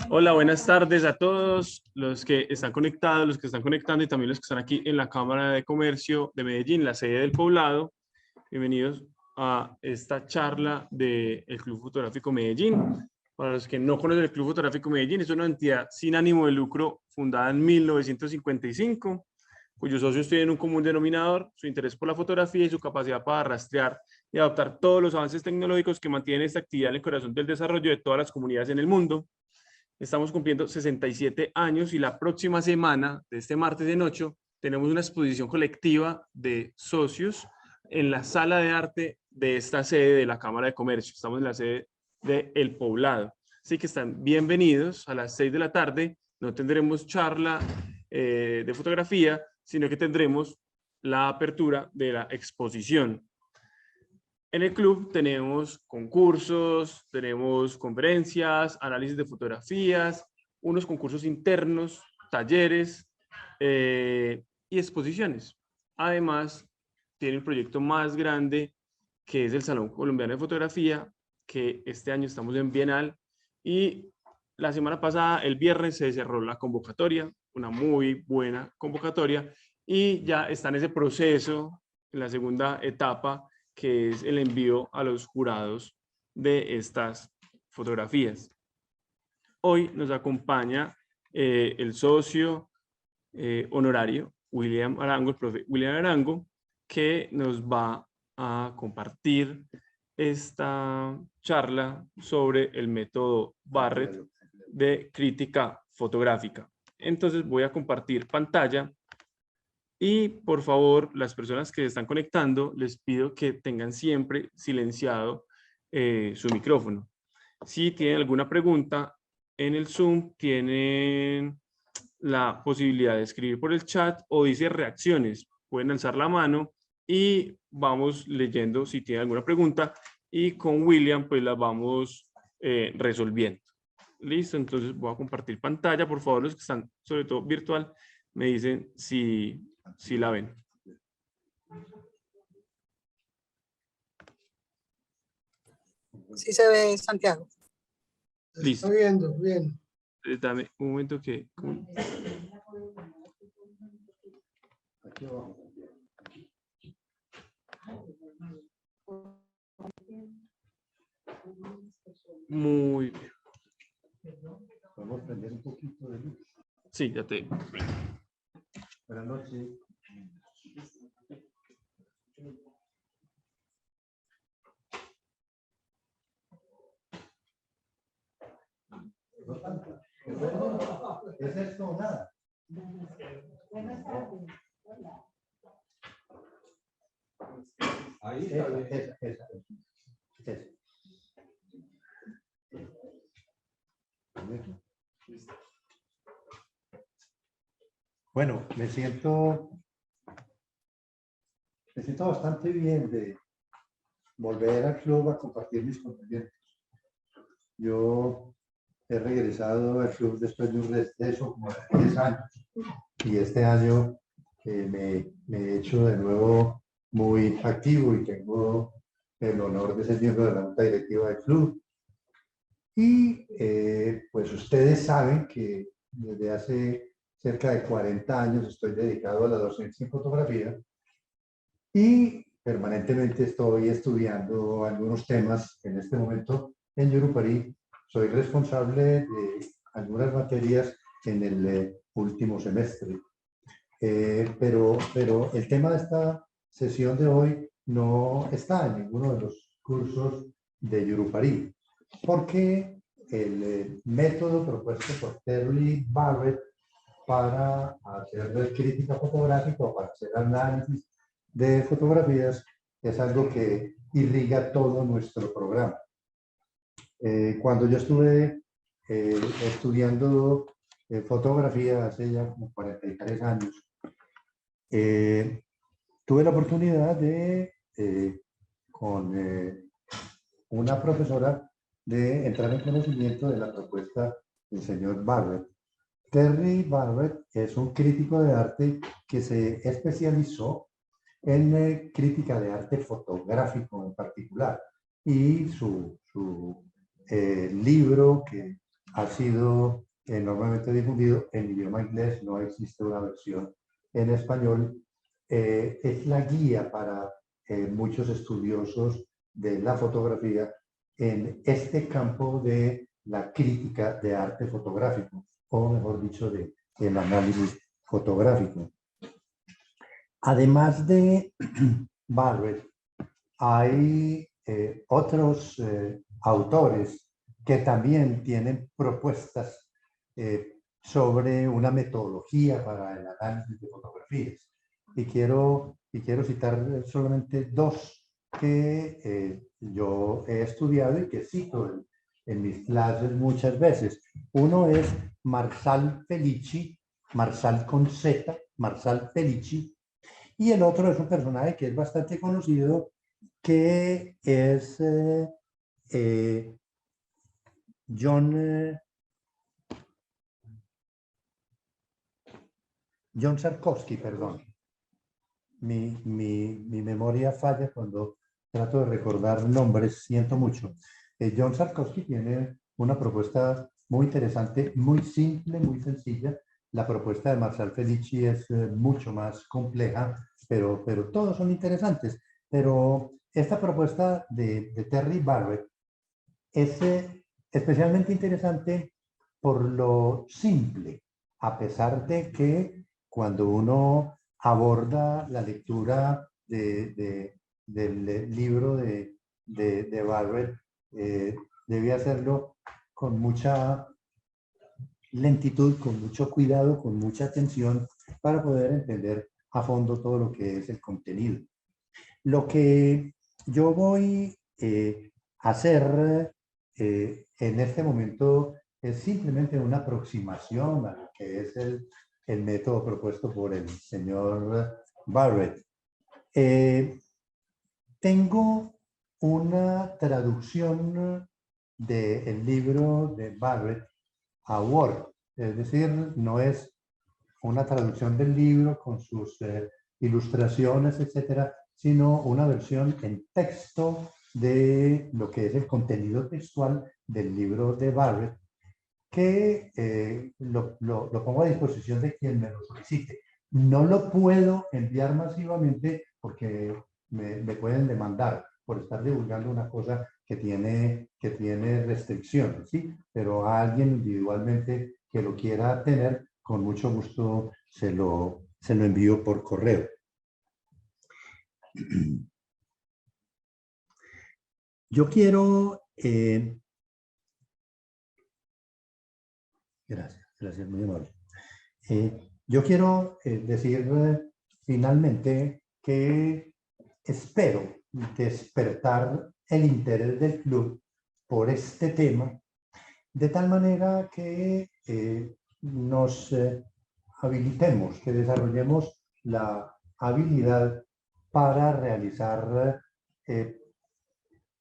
Hola, buenas tardes a todos los que están conectados, los que están conectando y también los que están aquí en la Cámara de Comercio de Medellín, la sede del Poblado. Bienvenidos a esta charla del Club Fotográfico Medellín. Para los que no conocen el Club Fotográfico Medellín, es una entidad sin ánimo de lucro fundada en 1955, cuyos socios tienen un común denominador, su interés por la fotografía y su capacidad para rastrear y adoptar todos los avances tecnológicos que mantienen esta actividad en el corazón del desarrollo de todas las comunidades en el mundo. Estamos cumpliendo 67 años y la próxima semana, de este martes en 8, tenemos una exposición colectiva de socios en la sala de arte de esta sede de la Cámara de Comercio. Estamos en la sede de El Poblado. Así que están bienvenidos a las 6 de la tarde. No tendremos charla de fotografía, sino que tendremos la apertura de la exposición. En el club tenemos concursos, tenemos conferencias, análisis de fotografías, unos concursos internos, talleres y exposiciones. Además, tiene el proyecto más grande que es el Salón Colombiano de Fotografía, que este año estamos en Bienal y la semana pasada, el viernes, se cerró la convocatoria, una muy buena convocatoria y ya está en ese proceso, en la segunda etapa, que es el envío a los jurados de estas fotografías. Hoy nos acompaña el socio honorario, William Arango, el profe William Arango, que nos va a compartir esta charla sobre el método Barrett de crítica fotográfica. Entonces voy a compartir pantalla. Y por favor, las personas que están conectando, les pido que tengan siempre silenciado su micrófono. Si tienen alguna pregunta en el Zoom, tienen la posibilidad de escribir por el chat o dice reacciones. Pueden alzar la mano y vamos leyendo si tienen alguna pregunta y con William pues las vamos resolviendo. Listo, entonces voy a compartir pantalla. Por favor, los que están sobre todo virtual, me dicen si la ven. Sí se ve, Santiago. Listo. Estoy viendo, bien. Dame un momento que... Muy bien. Vamos a prender un poquito de luz. Sí, ya te... Buenas noches. ¿Es esto o nada? Buenas tardes. Ahí está bien. Bueno, me siento bastante bien de volver al club a compartir mis conocimientos. Yo he regresado al club después de un receso como de 10 años y este año me he hecho de nuevo muy activo y tengo el honor de ser miembro de la junta directiva del club. Y pues ustedes saben que desde hace cerca de 40 años estoy dedicado a la docencia en fotografía y permanentemente estoy estudiando algunos temas. En este momento en Yurupari soy responsable de algunas materias en el último semestre. Pero el tema de esta sesión de hoy no está en ninguno de los cursos de Yurupari, porque el método propuesto por Terry Barrett para hacer crítica fotográfica o para hacer análisis de fotografías es algo que irriga todo nuestro programa. Cuando yo estuve estudiando fotografía hace ya como 43 años, tuve la oportunidad de, con una profesora, de entrar en conocimiento de la propuesta del señor Barrett. Terry Barrett es un crítico de arte que se especializó en crítica de arte fotográfico en particular, y su libro que ha sido enormemente difundido en idioma inglés, no existe una versión en español. Es la guía para muchos estudiosos de la fotografía en este campo de la crítica de arte fotográfico, o mejor dicho, del análisis fotográfico. Además de Barrett, hay otros autores que también tienen propuestas sobre una metodología para el análisis de fotografías. Y quiero citar solamente dos que yo he estudiado y que cito en mis clases muchas veces. Uno es Marsal Felici, Marsal con Z, Marsal Felici, y el otro es un personaje que es bastante conocido, que es John Sarkowski, perdón. Mi memoria falla cuando trato de recordar nombres, siento mucho. John Sarkowski tiene una propuesta muy interesante, muy simple, muy sencilla. La propuesta de Marsal Felici es mucho más compleja, pero todos son interesantes. Pero esta propuesta de Terry Barrett es especialmente interesante por lo simple, a pesar de que cuando uno aborda la lectura del libro de Barrett, debe hacerlo con mucha lentitud, con mucho cuidado, con mucha atención, para poder entender a fondo todo lo que es el contenido. Lo que yo voy a hacer en este momento es simplemente una aproximación a lo que es el método propuesto por el señor Barrett. Tengo una traducción del libro de Barrett a Word, es decir, no es una traducción del libro con sus ilustraciones, etcétera, sino una versión en texto de lo que es el contenido textual del libro de Barrett, que lo pongo a disposición de quien me lo solicite. No lo puedo enviar masivamente porque me pueden demandar por estar divulgando una cosa que tiene restricciones, ¿sí? Pero a alguien individualmente que lo quiera tener, con mucho gusto se lo envío por correo. Yo quiero... gracias, muy amable. Yo quiero decir finalmente que espero despertar el interés del club por este tema, de tal manera que nos habilitemos, que desarrollemos la habilidad para realizar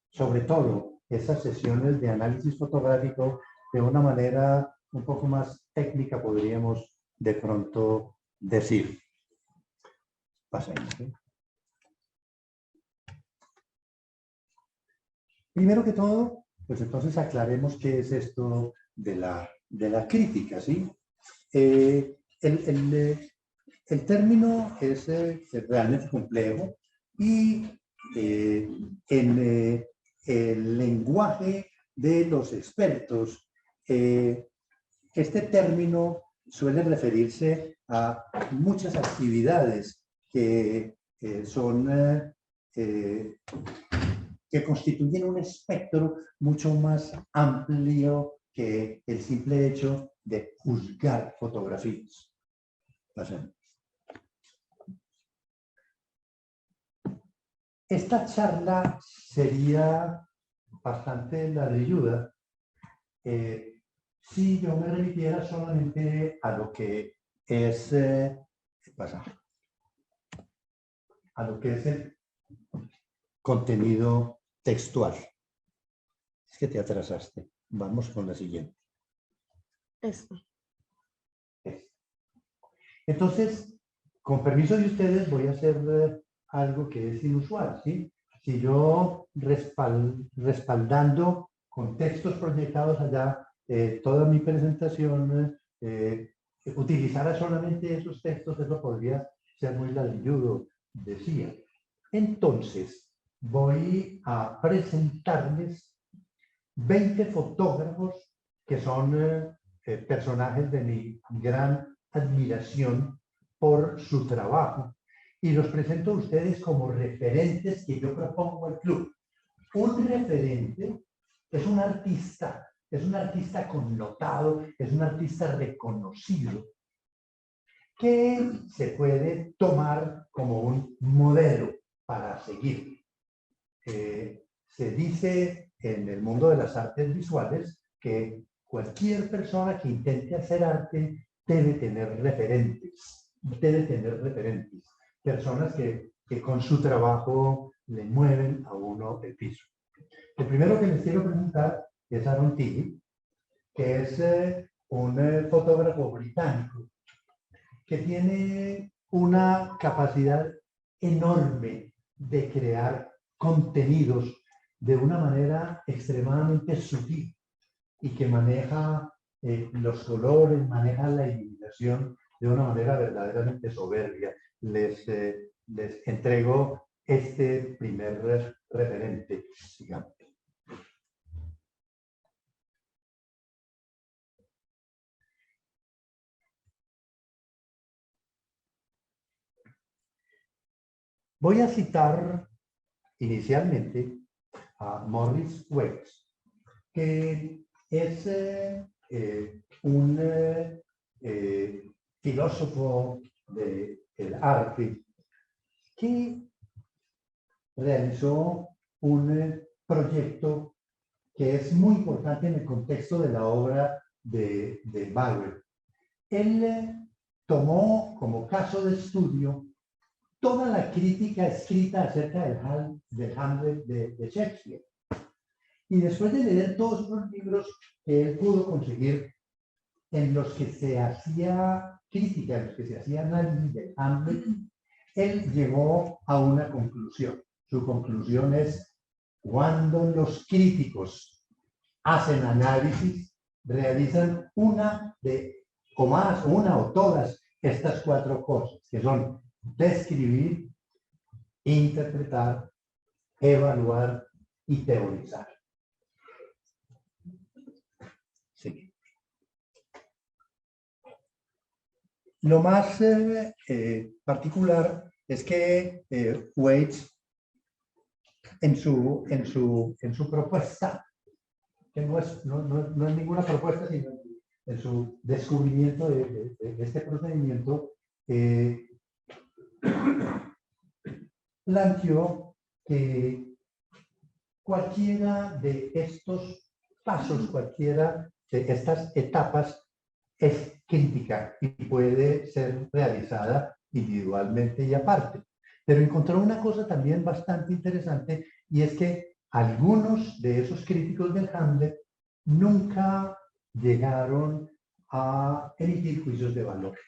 sobre todo esas sesiones de análisis fotográfico de una manera un poco más técnica, podríamos de pronto decir. Pasemos, ¿sí? Primero que todo, pues entonces aclaremos qué es esto de la crítica, ¿sí? El término es realmente complejo y en el lenguaje de los expertos, este término suele referirse a muchas actividades que que constituyen un espectro mucho más amplio que el simple hecho de juzgar fotografías. Pasemos. Esta charla sería bastante la de ayuda si yo me remitiera solamente a lo que es el contenido textual. Es que te atrasaste. Vamos con la siguiente. Entonces, con permiso de ustedes, voy a hacer algo que es inusual, ¿sí? Si yo respaldando con textos proyectados allá, toda mi presentación utilizara solamente esos textos, eso podría ser muy ladrilludo, decía. Entonces, voy a presentarles 20 fotógrafos que son personajes de mi gran admiración por su trabajo, y los presento a ustedes como referentes que yo propongo al club. Un referente es un artista connotado, es un artista reconocido, que se puede tomar como un modelo para seguir. Se dice en el mundo de las artes visuales que cualquier persona que intente hacer arte debe tener referentes, personas que con su trabajo le mueven a uno el piso. El primero que les quiero presentar es Aaron Tilly, que es un fotógrafo británico que tiene una capacidad enorme de crear contenidos de una manera extremadamente sutil y que maneja los colores, maneja la iluminación de una manera verdaderamente soberbia. Les entrego este primer referente, digamos. Voy a citar inicialmente a Morris Weitz, que es un filósofo del arte que realizó un proyecto que es muy importante en el contexto de la obra de Bauer. Él tomó como caso de estudio toda la crítica escrita acerca del Hamlet de Shakespeare. Y después de leer todos los libros que él pudo conseguir en los que se hacía crítica, en los que se hacía análisis de Hamlet, él llegó a una conclusión. Su conclusión es: cuando los críticos hacen análisis, realizan una o todas estas 4 cosas, que son describir, interpretar, evaluar y teorizar. Sí. Lo más particular es que Weitz, en su propuesta, que no es ninguna propuesta, sino en su descubrimiento de este procedimiento, planteó que cualquiera de estos pasos, cualquiera de estas etapas es crítica y puede ser realizada individualmente y aparte. Pero encontró una cosa también bastante interesante, y es que algunos de esos críticos del Hamlet nunca llegaron a emitir juicios de valor,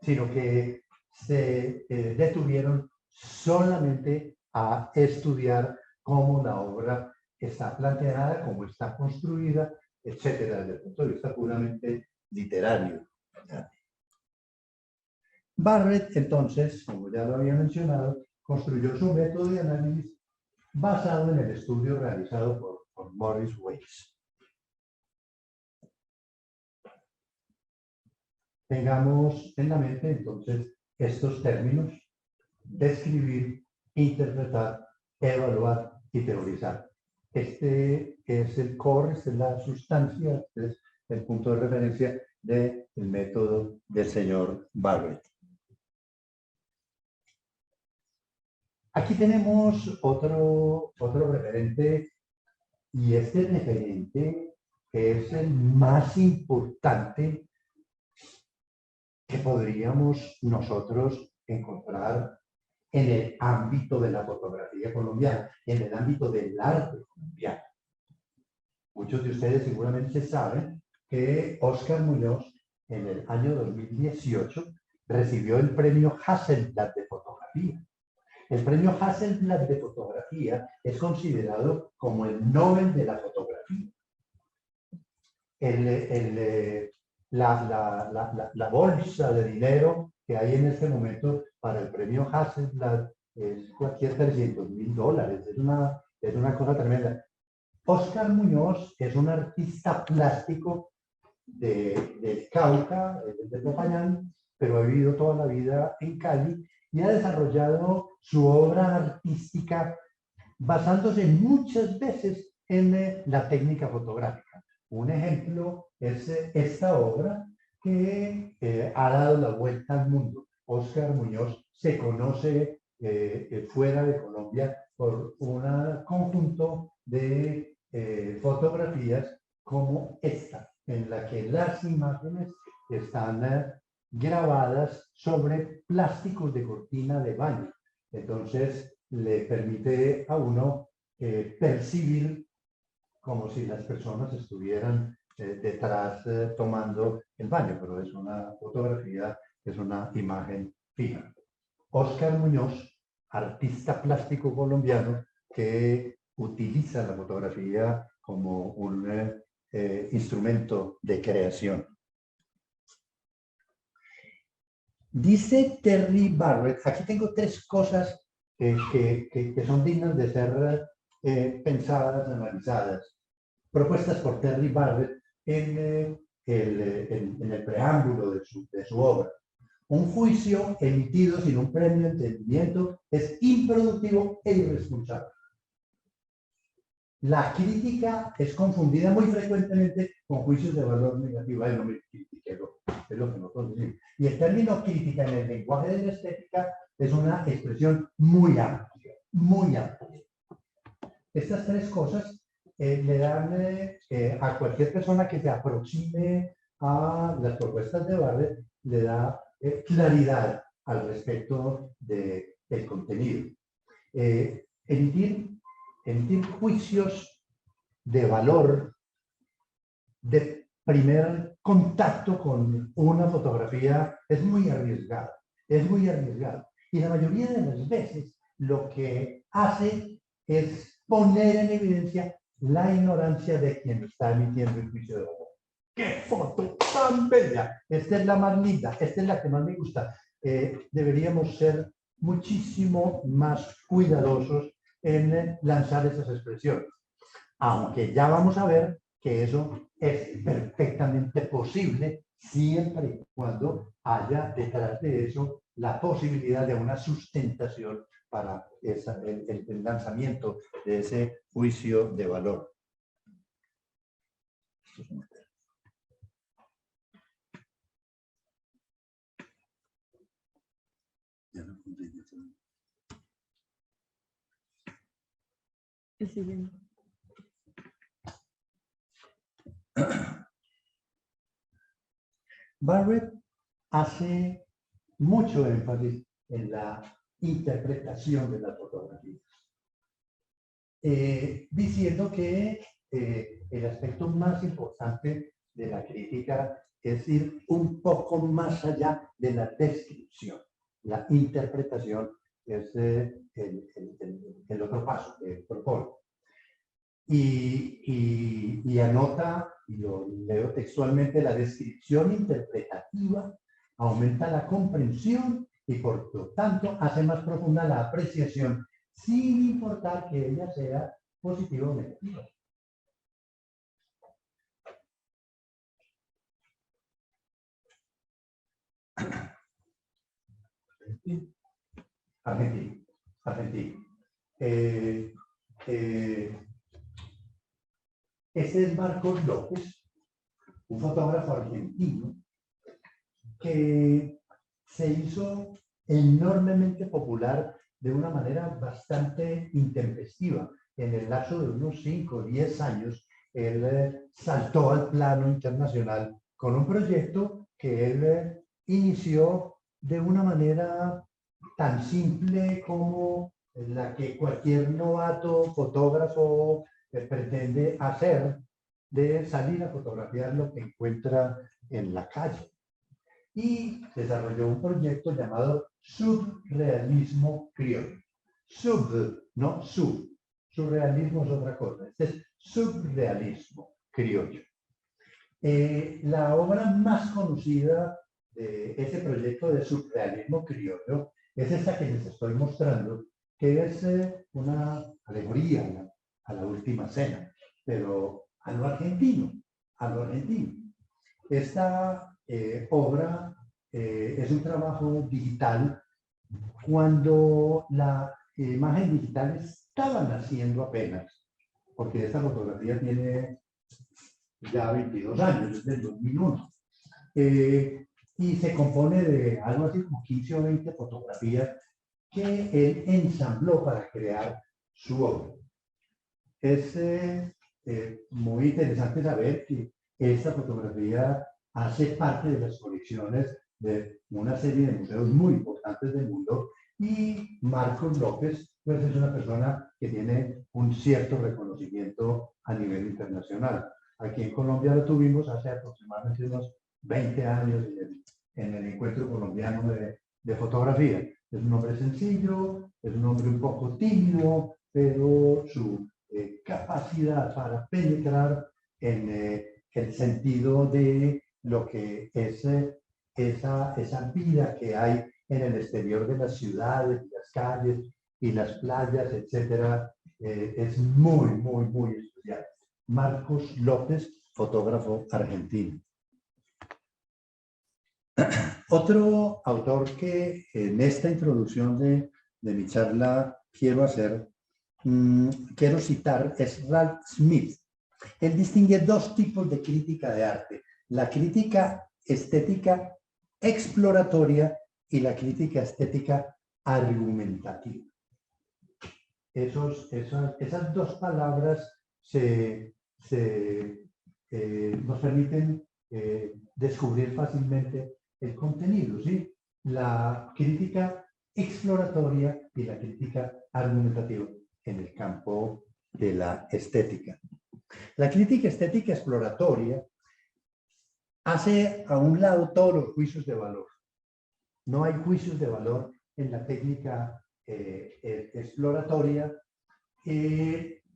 sino que se detuvieron solamente a estudiar cómo la obra está planteada, cómo está construida, etcétera, desde el punto de vista puramente literario. Barrett, entonces, como ya lo había mencionado, construyó su método de análisis basado en el estudio realizado por Morris Weitz. Tengamos en la mente, entonces, estos términos: describir, interpretar, evaluar y teorizar. Este es el core, esta es la sustancia, este es el punto de referencia del método del señor Barrett. Aquí tenemos otro referente, y este referente es el más importante que podríamos nosotros encontrar en el ámbito de la fotografía colombiana, en el ámbito del arte colombiano. Muchos de ustedes seguramente saben que Óscar Muñoz, en el año 2018, recibió el premio Hasselblad de fotografía. El premio Hasselblad de fotografía es considerado como el Nobel de la fotografía. la bolsa de dinero que hay en este momento para el premio Hasselblad es cualquier $300.000. Es una cosa tremenda. Óscar Muñoz es un artista plástico del Cauca, de Popayán, pero ha vivido toda la vida en Cali y ha desarrollado su obra artística basándose muchas veces en la técnica fotográfica. Un ejemplo es esta obra que ha dado la vuelta al mundo. Óscar Muñoz se conoce fuera de Colombia por un conjunto de fotografías como esta, en la que las imágenes están grabadas sobre plásticos de cortina de baño. Entonces, le permite a uno percibir como si las personas estuvieran detrás tomando el baño, pero es una fotografía, es una imagen fija. Óscar Muñoz, artista plástico colombiano que utiliza la fotografía como un instrumento de creación. Dice Terry Barrett, aquí tengo 3 cosas que son dignas de ser pensadas, analizadas, propuestas por Terry Barrett en el preámbulo de su obra. Un juicio emitido sin un premio de entendimiento es improductivo e irresponsable. La crítica es confundida muy frecuentemente con juicios de valor negativo. Ay, no me critique, es lo que nosotros decimos. Y el término crítica en el lenguaje de la estética es una expresión muy amplia, muy amplia. Estas 3 cosas le dan a cualquier persona que se aproxime a las propuestas de Barrett, le da claridad al respecto del contenido. Emitir juicios de valor de primer contacto con una fotografía es muy arriesgado, Y la mayoría de las veces lo que hace es poner en evidencia la ignorancia de quien está emitiendo el juicio de valor. ¡Qué foto tan bella! Esta es la más linda, esta es la que más me gusta. Deberíamos ser muchísimo más cuidadosos en lanzar esas expresiones. Aunque ya vamos a ver que eso es perfectamente posible siempre y cuando haya detrás de eso la posibilidad de una sustentación para el lanzamiento de ese juicio de valor. El siguiente. Barrett hace mucho énfasis en la interpretación de las fotografías, diciendo que el aspecto más importante de la crítica es ir un poco más allá de la descripción. La interpretación es el otro paso que propone. Y anota, y lo leo textualmente, la descripción interpretativa aumenta la comprensión y por lo tanto hace más profunda la apreciación, sin importar que ella sea positiva o negativa. Argentina. Este es Marcos López, un fotógrafo argentino que se hizo enormemente popular de una manera bastante intempestiva. En el lapso de unos 5 o 10 años, él saltó al plano internacional con un proyecto que él inició de una manera tan simple como la que cualquier novato fotógrafo pretende hacer, de salir a fotografiar lo que encuentra en la calle. Y desarrolló un proyecto llamado Surrealismo Criollo. No sub. Surrealismo es otra cosa. Este es Surrealismo Criollo. La obra más conocida de ese proyecto de surrealismo criollo es esta que les estoy mostrando, que es una alegoría a la última cena, pero a lo argentino, a lo argentino. Esta obra es un trabajo digital cuando la imagen digital estaba naciendo apenas, porque esta fotografía tiene ya 22 años, es del 2001. Y se compone de algo así como 15 o 20 fotografías que él ensambló para crear su obra. Es muy interesante saber que esta fotografía hace parte de las colecciones de una serie de museos muy importantes del mundo, y Marcos López pues es una persona que tiene un cierto reconocimiento a nivel internacional. Aquí en Colombia lo tuvimos hace aproximadamente unos 20 años en el Encuentro Colombiano de Fotografía. Es un hombre sencillo, es un hombre un poco tímido, pero su capacidad para penetrar en el sentido de lo que es esa vida que hay en el exterior de las ciudades, las calles y las playas, etcétera, es muy, muy, muy especial. Marcos López, fotógrafo argentino. Otro autor que en esta introducción de mi charla quiero citar es Ralph Smith. Él distingue dos tipos de crítica de arte: la crítica estética exploratoria y la crítica estética argumentativa. Esas dos palabras nos permiten descubrir fácilmente el contenido, ¿sí? La crítica exploratoria y la crítica argumentativa en el campo de la estética. La crítica estética exploratoria hace a un lado todos los juicios de valor. No hay juicios de valor en la técnica exploratoria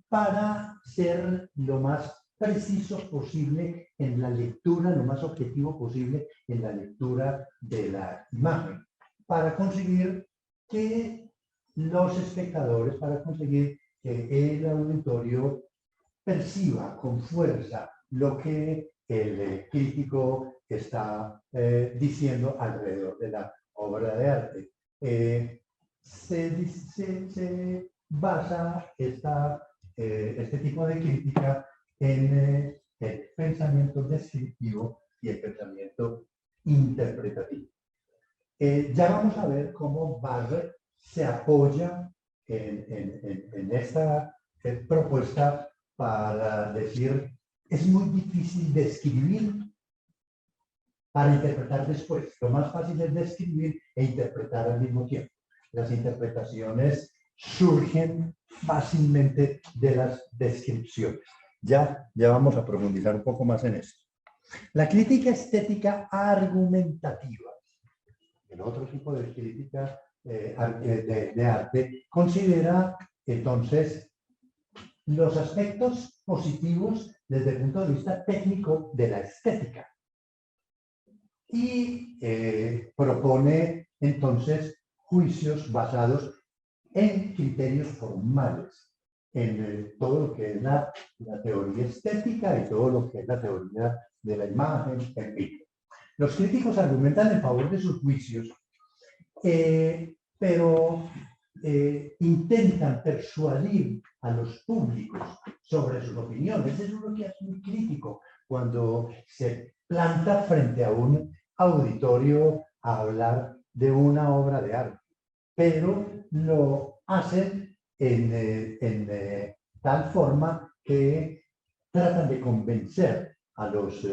para ser lo más preciso posible en la lectura, lo más objetivo posible en la lectura de la imagen, para conseguir que los espectadores, para conseguir que el auditorio perciba con fuerza lo que el crítico está diciendo alrededor de la obra de arte. Se basa este tipo de crítica en el pensamiento descriptivo y el pensamiento interpretativo. Ya vamos a ver cómo Barrett se apoya en esta propuesta para decir: es muy difícil describir para interpretar después. Lo más fácil es describir e interpretar al mismo tiempo. Las interpretaciones surgen fácilmente de las descripciones. Ya vamos a profundizar un poco más en esto. La crítica estética argumentativa, el otro tipo de crítica de arte, considera entonces los aspectos positivos desde el punto de vista técnico de la estética y propone entonces juicios basados en criterios formales, en todo lo que es la teoría estética y todo lo que es la teoría de la imagen, en fin. Los críticos argumentan en favor de sus juicios, pero intentan persuadir a los públicos sobre sus opiniones. Eso es lo que hace un crítico cuando se planta frente a un auditorio a hablar de una obra de arte, pero lo hace en tal forma que tratan de convencer a los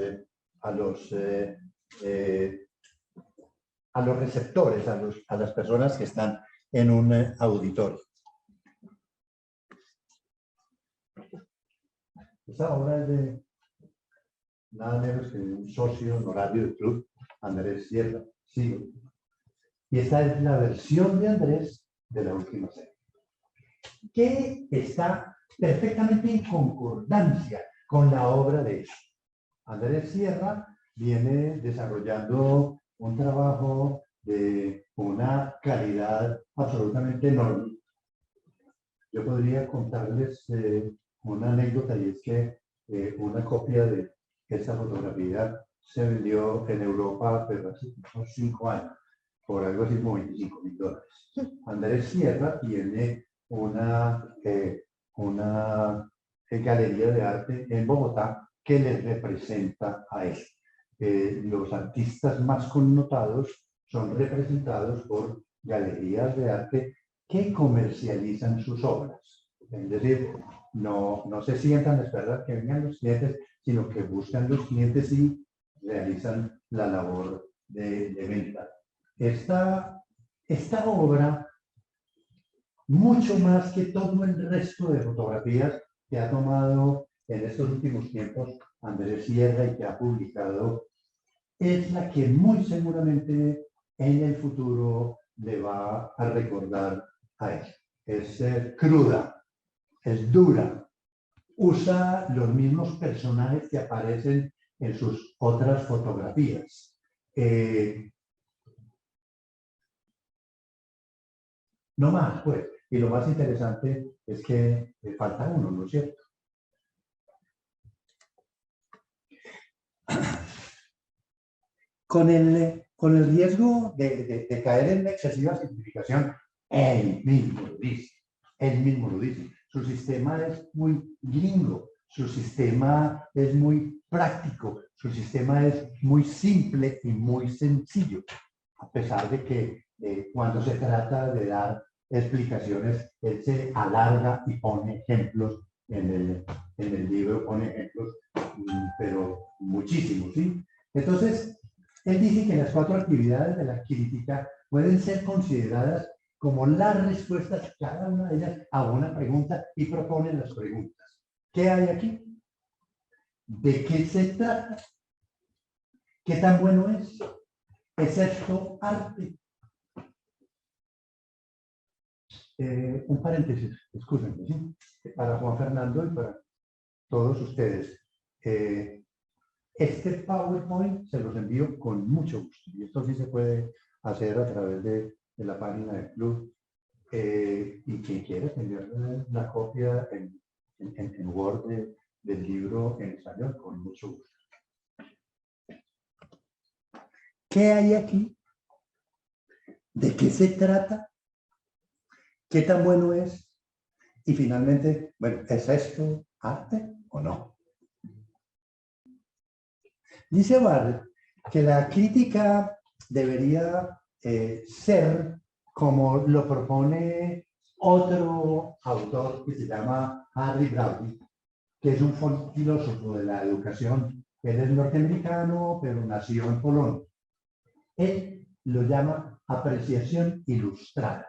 receptores, a las personas que están en un auditorio. Esta obra es de nada menos que un socio honorario del club, Andrés Sierra. Sí. Y esta es la versión de Andrés de la última serie, que está perfectamente en concordancia con la obra de él. Andrés Sierra viene desarrollando un trabajo de una calidad absolutamente enorme. Yo podría contarles una anécdota, y es que una copia de esa fotografía se vendió en Europa, pero hace unos 5 años, por algo así como $25.000. Andrés Sierra tiene una galería de arte en Bogotá que le representa a él. Los artistas más connotados son representados por galerías de arte que comercializan sus obras. Es decir, no se sientan a esperar que vengan los clientes, sino que buscan los clientes y realizan la labor de venta. Esta obra, mucho más que todo el resto de fotografías que ha tomado en estos últimos tiempos Andrés Sierra y que ha publicado, es la que muy seguramente en el futuro le va a recordar a él. Es cruda, es dura, usa los mismos personajes que aparecen en sus otras fotografías. No más, pues. Y lo más interesante es que falta uno, ¿no es cierto? Con el riesgo de caer en la excesiva simplificación, él mismo lo dice. Él mismo lo dice. Su sistema es muy gringo, su sistema es muy práctico, su sistema es muy simple y muy sencillo, a pesar de que cuando se trata de dar explicaciones, él se alarga y pone ejemplos en el libro, pone ejemplos, pero muchísimos, ¿sí? Entonces, él dice que las 4 actividades de la crítica pueden ser consideradas como las respuestas, cada una de ellas, a una pregunta, y propone las preguntas. ¿Qué hay aquí? ¿De qué se trata? ¿Qué tan bueno es? ¿Es esto arte? Un paréntesis, escúchenme, ¿sí? Para Juan Fernando y para todos ustedes. Este PowerPoint se los envío con mucho gusto, y esto sí se puede hacer a través de la página del club, y quien quiera tener la copia en Word del libro en español, con mucho gusto. ¿Qué hay aquí? ¿De qué se trata? ¿Qué tan bueno es? Y finalmente, bueno, ¿es esto arte o no? Dice Barrett que la crítica debería ser como lo propone otro autor que se llama Harry Browne, que es un filósofo de la educación. Él es norteamericano, pero nació en Polonia. Él lo llama apreciación ilustrada.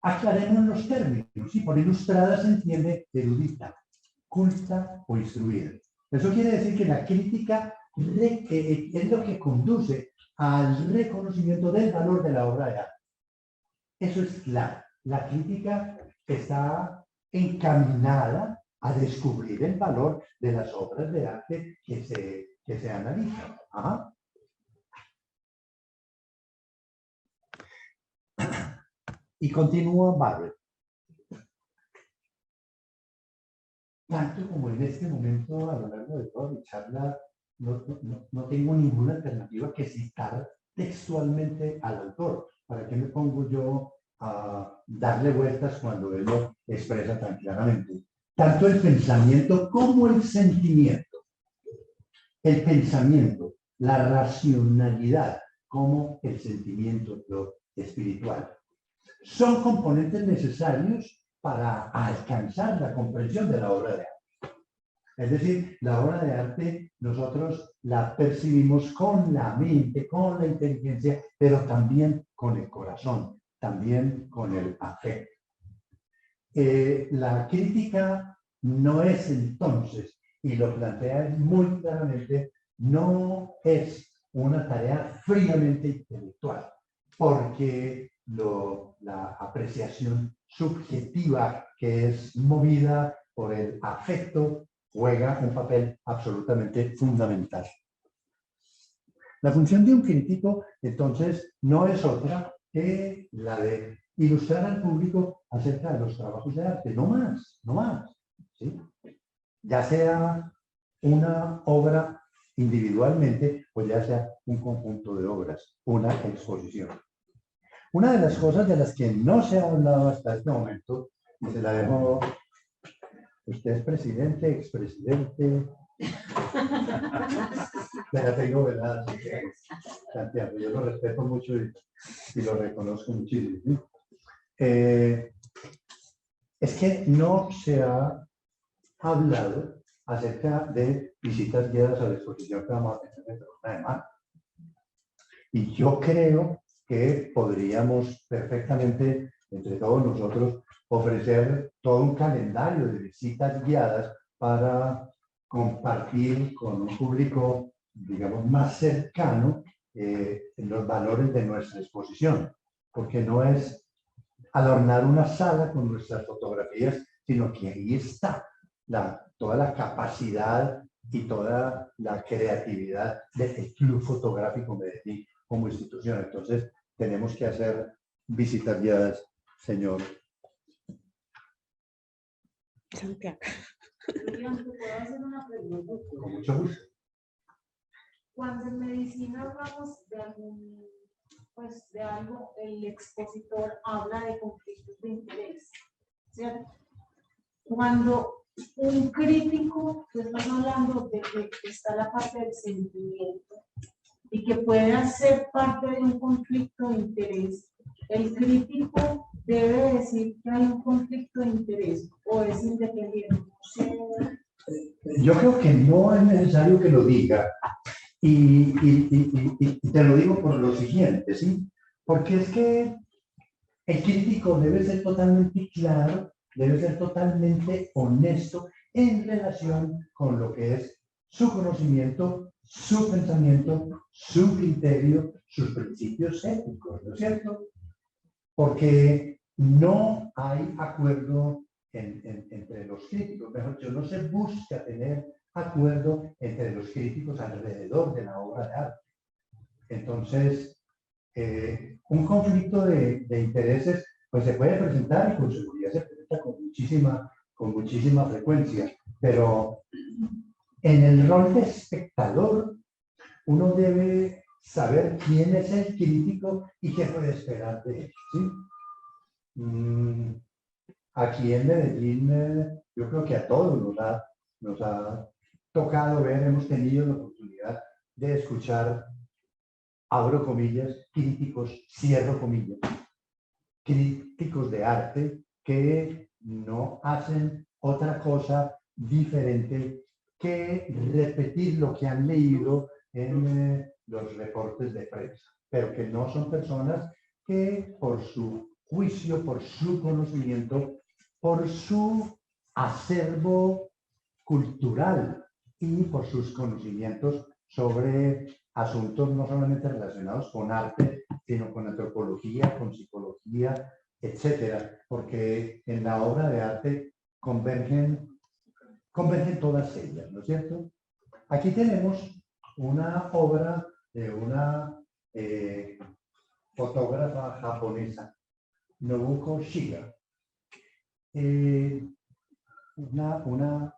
Aclaremos los términos. ¿Sí? Por ilustrada se entiende erudita, culta o instruida. Eso quiere decir que la crítica es lo que conduce al reconocimiento del valor de la obra de arte. Eso es claro. La crítica está encaminada a descubrir el valor de las obras de arte que se analizan. Ajá. Y continúa Barrett. Tanto como en este momento, a lo largo de toda mi charla, no tengo ninguna alternativa que citar textualmente al autor. ¿Para qué me pongo yo a darle vueltas cuando él lo expresa tan claramente? Tanto el pensamiento como el sentimiento. El pensamiento, la racionalidad, como el sentimiento, lo espiritual, son componentes necesarios para alcanzar la comprensión de la obra de arte. Es decir, la obra de arte nosotros la percibimos con la mente, con la inteligencia, pero también con el corazón, también con el afecto. La crítica no es entonces, y lo plantea muy claramente, no es una tarea fríamente intelectual, porque la apreciación subjetiva que es movida por el afecto juega un papel absolutamente fundamental. La función de un crítico, entonces, no es otra que la de ilustrar al público acerca de los trabajos de arte, no más, no más, ¿sí? Ya sea una obra individualmente o ya sea un conjunto de obras, una exposición. Una de las cosas de las que no se ha hablado hasta este momento, y se la dejo, usted es presidente, expresidente, me la tengo velada, Santiago, yo lo respeto mucho y lo reconozco muchísimo. ¿Sí? Es que no se ha hablado acerca de visitas guiadas a la exposición que vamos a tener dentro de una semana. Y yo creo que podríamos perfectamente, entre todos nosotros, ofrecer todo un calendario de visitas guiadas para compartir con un público, digamos, más cercano los valores de nuestra exposición. Porque no es adornar una sala con nuestras fotografías, sino que ahí está toda la capacidad y toda la creatividad del Club Fotográfico Medellín como institución. Entonces, tenemos que hacer visitas guiadas, señor Santiago. ¿Puedo hacer una pregunta? Con mucho gusto. Cuando en medicina hablamos de algún, pues de algo, el expositor habla de conflictos de interés, ¿cierto? Cuando un crítico, tú estás hablando de que está la parte del sentimiento y que pueda ser parte de un conflicto de interés, el crítico debe decir que hay un conflicto de interés o es independiente. Yo creo que no es necesario que lo diga. Y te lo digo por lo siguiente, ¿sí? Porque es que el crítico debe ser totalmente claro, debe ser totalmente honesto en relación con lo que es su conocimiento, su pensamiento, su criterio, sus principios éticos, ¿no es cierto? Porque no hay acuerdo entre los críticos, mejor dicho, no se busca tener acuerdo entre los críticos alrededor de la obra de arte. Entonces, un conflicto de intereses pues se puede presentar y con seguridad se presenta con muchísima frecuencia, pero en el rol de espectador uno debe saber quién es el crítico y qué puede esperar de él, ¿sí? Aquí en Medellín, yo creo que a todos nos ha tocado ver, hemos tenido la oportunidad de escuchar, abro comillas, críticos, cierro comillas, críticos de arte que no hacen otra cosa diferente que repetir lo que han leído en los reportes de prensa, pero que no son personas que por su juicio, por su conocimiento, por su acervo cultural y por sus conocimientos sobre asuntos no solamente relacionados con arte, sino con antropología, con psicología, etcétera, porque en la obra de arte convergen todas ellas, ¿no es cierto? Aquí tenemos una obra de una fotógrafa japonesa, Nobuko Shiga, una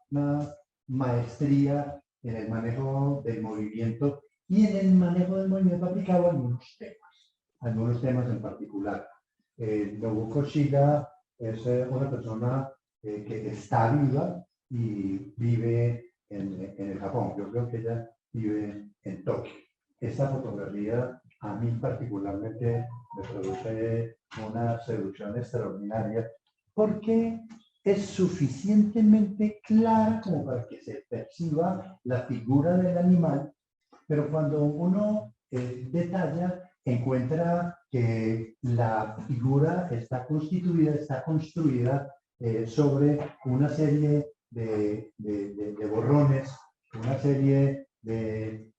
maestría en el manejo del movimiento y en el manejo del movimiento aplicado a algunos temas en particular. Nobuko Shiga es una persona que está viva y vive en el Japón. Yo creo que ella vive en Tokio. Esta fotografía a mí particularmente me produce una seducción extraordinaria porque es suficientemente clara como para que se perciba la figura del animal, pero cuando uno detalla, encuentra que la figura está construida sobre una serie de borrones, una serie de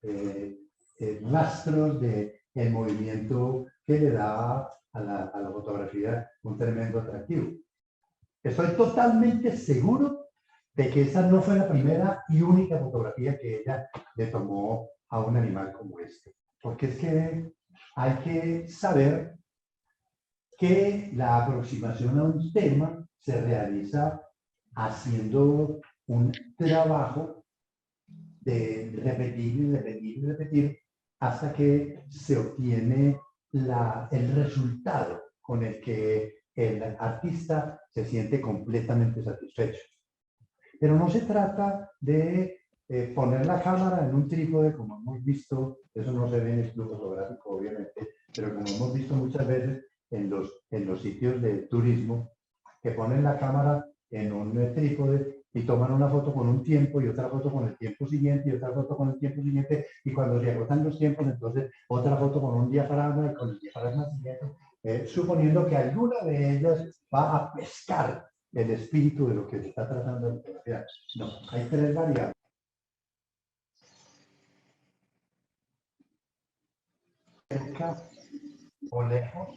rastros del movimiento que le da a la fotografía un tremendo atractivo. Estoy totalmente seguro de que esa no fue la primera y única fotografía que ella le tomó a un animal como este. Porque es que hay que saber que la aproximación a un tema se realiza haciendo un trabajo de repetir y repetir y repetir hasta que se obtiene el resultado con el que el artista se siente completamente satisfecho. Pero no se trata de poner la cámara en un trípode, como hemos visto, eso no se ve en el club fotográfico, obviamente, pero como hemos visto muchas veces en los sitios de turismo, que ponen la cámara en un trípode y toman una foto con un tiempo y otra foto con el tiempo siguiente y otra foto con el tiempo siguiente, y cuando se agotan los tiempos, entonces otra foto con un diafragma y con el diafragma siguiente, suponiendo que alguna de ellas va a pescar el espíritu de lo que se está tratando de fotografiar. No, hay tres variables. Cerca o lejos.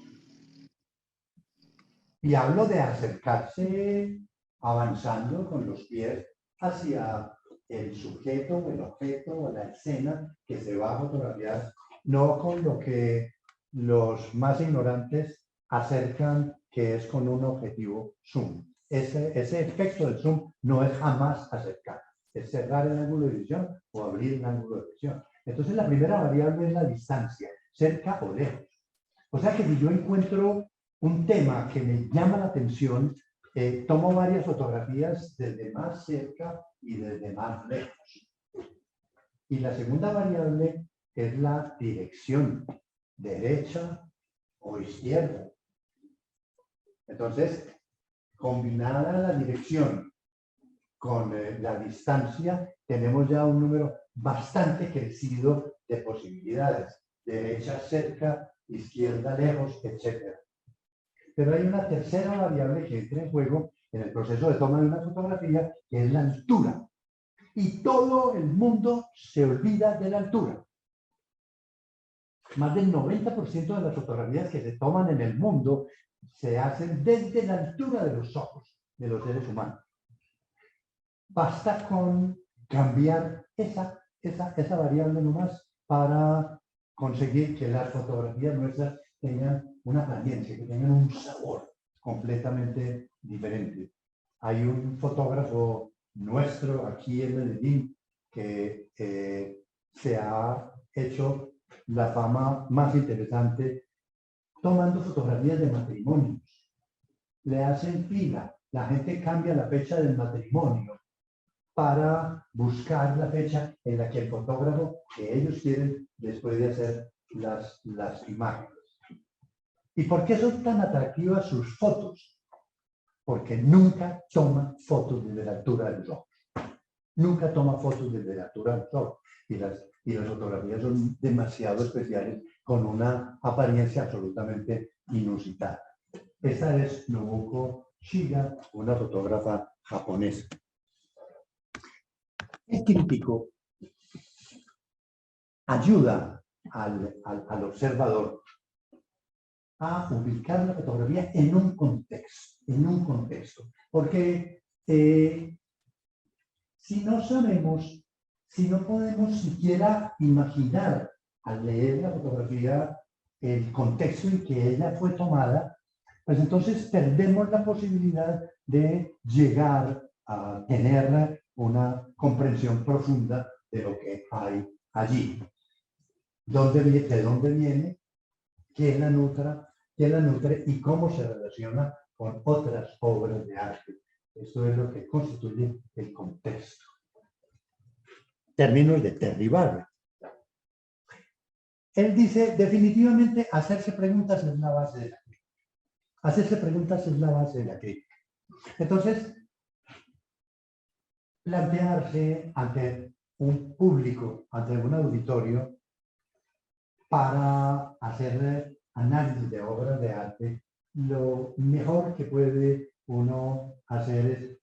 Y hablo de acercarse avanzando con los pies hacia el sujeto o el objeto o la escena que se va a fotografiar, no con lo que los más ignorantes acercan, que es con un objetivo zoom. Ese efecto del zoom no es jamás acercar, es cerrar el ángulo de visión o abrir el ángulo de visión. Entonces la primera variable es la distancia, cerca o lejos. O sea que si yo encuentro un tema que me llama la atención, tomo varias fotografías desde más cerca y desde más lejos. Y la segunda variable es la dirección, derecha o izquierda. Entonces, combinada la dirección con la distancia, tenemos ya un número bastante crecido de posibilidades. Derecha cerca, izquierda lejos, etc. Pero hay una tercera variable que entra en juego en el proceso de toma de una fotografía, que es la altura. Y todo el mundo se olvida de la altura. Más del 90% de las fotografías que se toman en el mundo se hacen desde la altura de los ojos de los seres humanos. Basta con cambiar esa variable nomás para conseguir que las fotografías nuestras tengan una apariencia, que tengan un sabor completamente diferente. Hay un fotógrafo nuestro aquí en Medellín que se ha hecho la fama más interesante tomando fotografías de matrimonios. Le hacen fila, la gente cambia la fecha del matrimonio para buscar la fecha en la que el fotógrafo que ellos quieren después de hacer las imágenes. ¿Y por qué son tan atractivas sus fotos? Porque nunca toma fotos desde la altura de los ojos. Nunca toma fotos desde la altura de los ojos. Y las fotografías son demasiado especiales, con una apariencia absolutamente inusitada. Esta es Nobuko Shiga, una fotógrafa japonesa. El crítico ayuda al observador a ubicar la fotografía en un contexto. Porque si no sabemos, si no podemos siquiera imaginar al leer la fotografía el contexto en que ella fue tomada, pues entonces perdemos la posibilidad de llegar a tener una comprensión profunda de lo que hay allí. ¿De dónde viene? ¿Quién la nutre y cómo se relaciona con otras obras de arte? Esto es lo que constituye el contexto. Términos de Terry Barrett. Él dice, definitivamente, hacerse preguntas es la base de la crítica. Hacerse preguntas es la base de la crítica. Entonces, plantearse ante un público, ante un auditorio, para hacer análisis de obras de arte, lo mejor que puede uno hacer es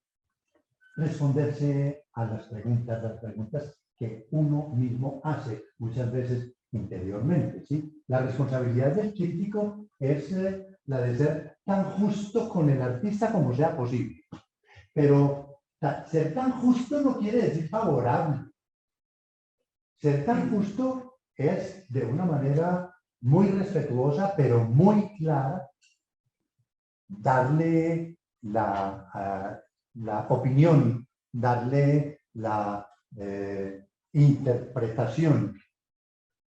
responderse a las preguntas que uno mismo hace muchas veces interiormente, ¿sí? La responsabilidad del crítico es la de ser tan justo con el artista como sea posible, pero sea, ser tan justo no quiere decir favorable. Ser tan justo es de una manera muy respetuosa, pero muy clara, darle la opinión, darle la interpretación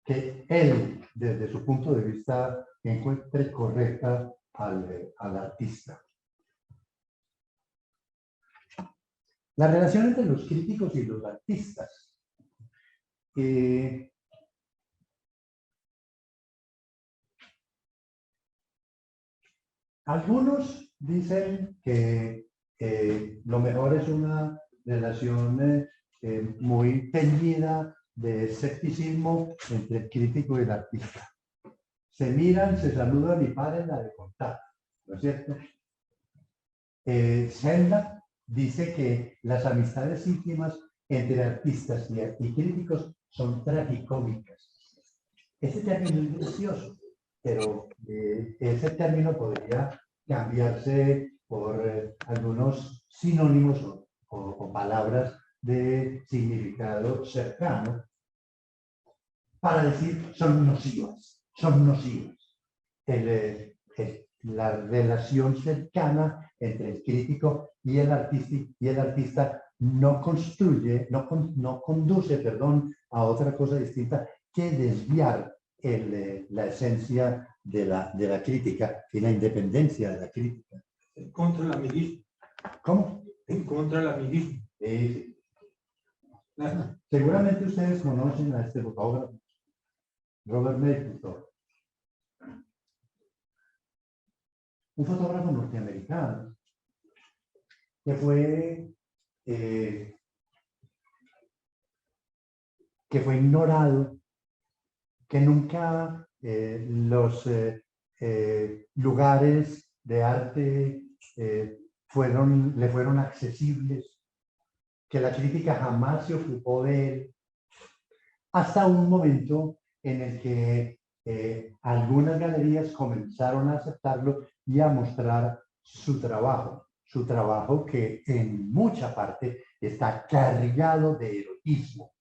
que él, desde su punto de vista, encuentre correcta al artista. La relación entre los críticos y los artistas. Algunos dicen que lo mejor es una relación muy teñida de escepticismo entre el crítico y el artista. Se miran, se saludan y paren a de contar, ¿no es cierto? Senda dice que las amistades íntimas entre artistas y críticos son tragicómicas. Ese término es delicioso, pero ese término podría cambiarse por algunos sinónimos o palabras de significado cercano para decir son nocivas, son nocivas. La relación cercana entre el crítico y el artista no construye, no conduce, perdón, a otra cosa distinta que desviar la esencia de la crítica y la independencia de la crítica. En contra del amiguismo. ¿Cómo? En contra del amiguismo. Sí. Seguramente ustedes conocen a este fotógrafo, Robert Mapplethorpe. Un fotógrafo norteamericano que fue ignorado, que nunca los lugares de arte le fueron accesibles, que la crítica jamás se ocupó de él, hasta un momento en el que algunas galerías comenzaron a aceptarlo y a mostrar su trabajo que en mucha parte está cargado de erotismo.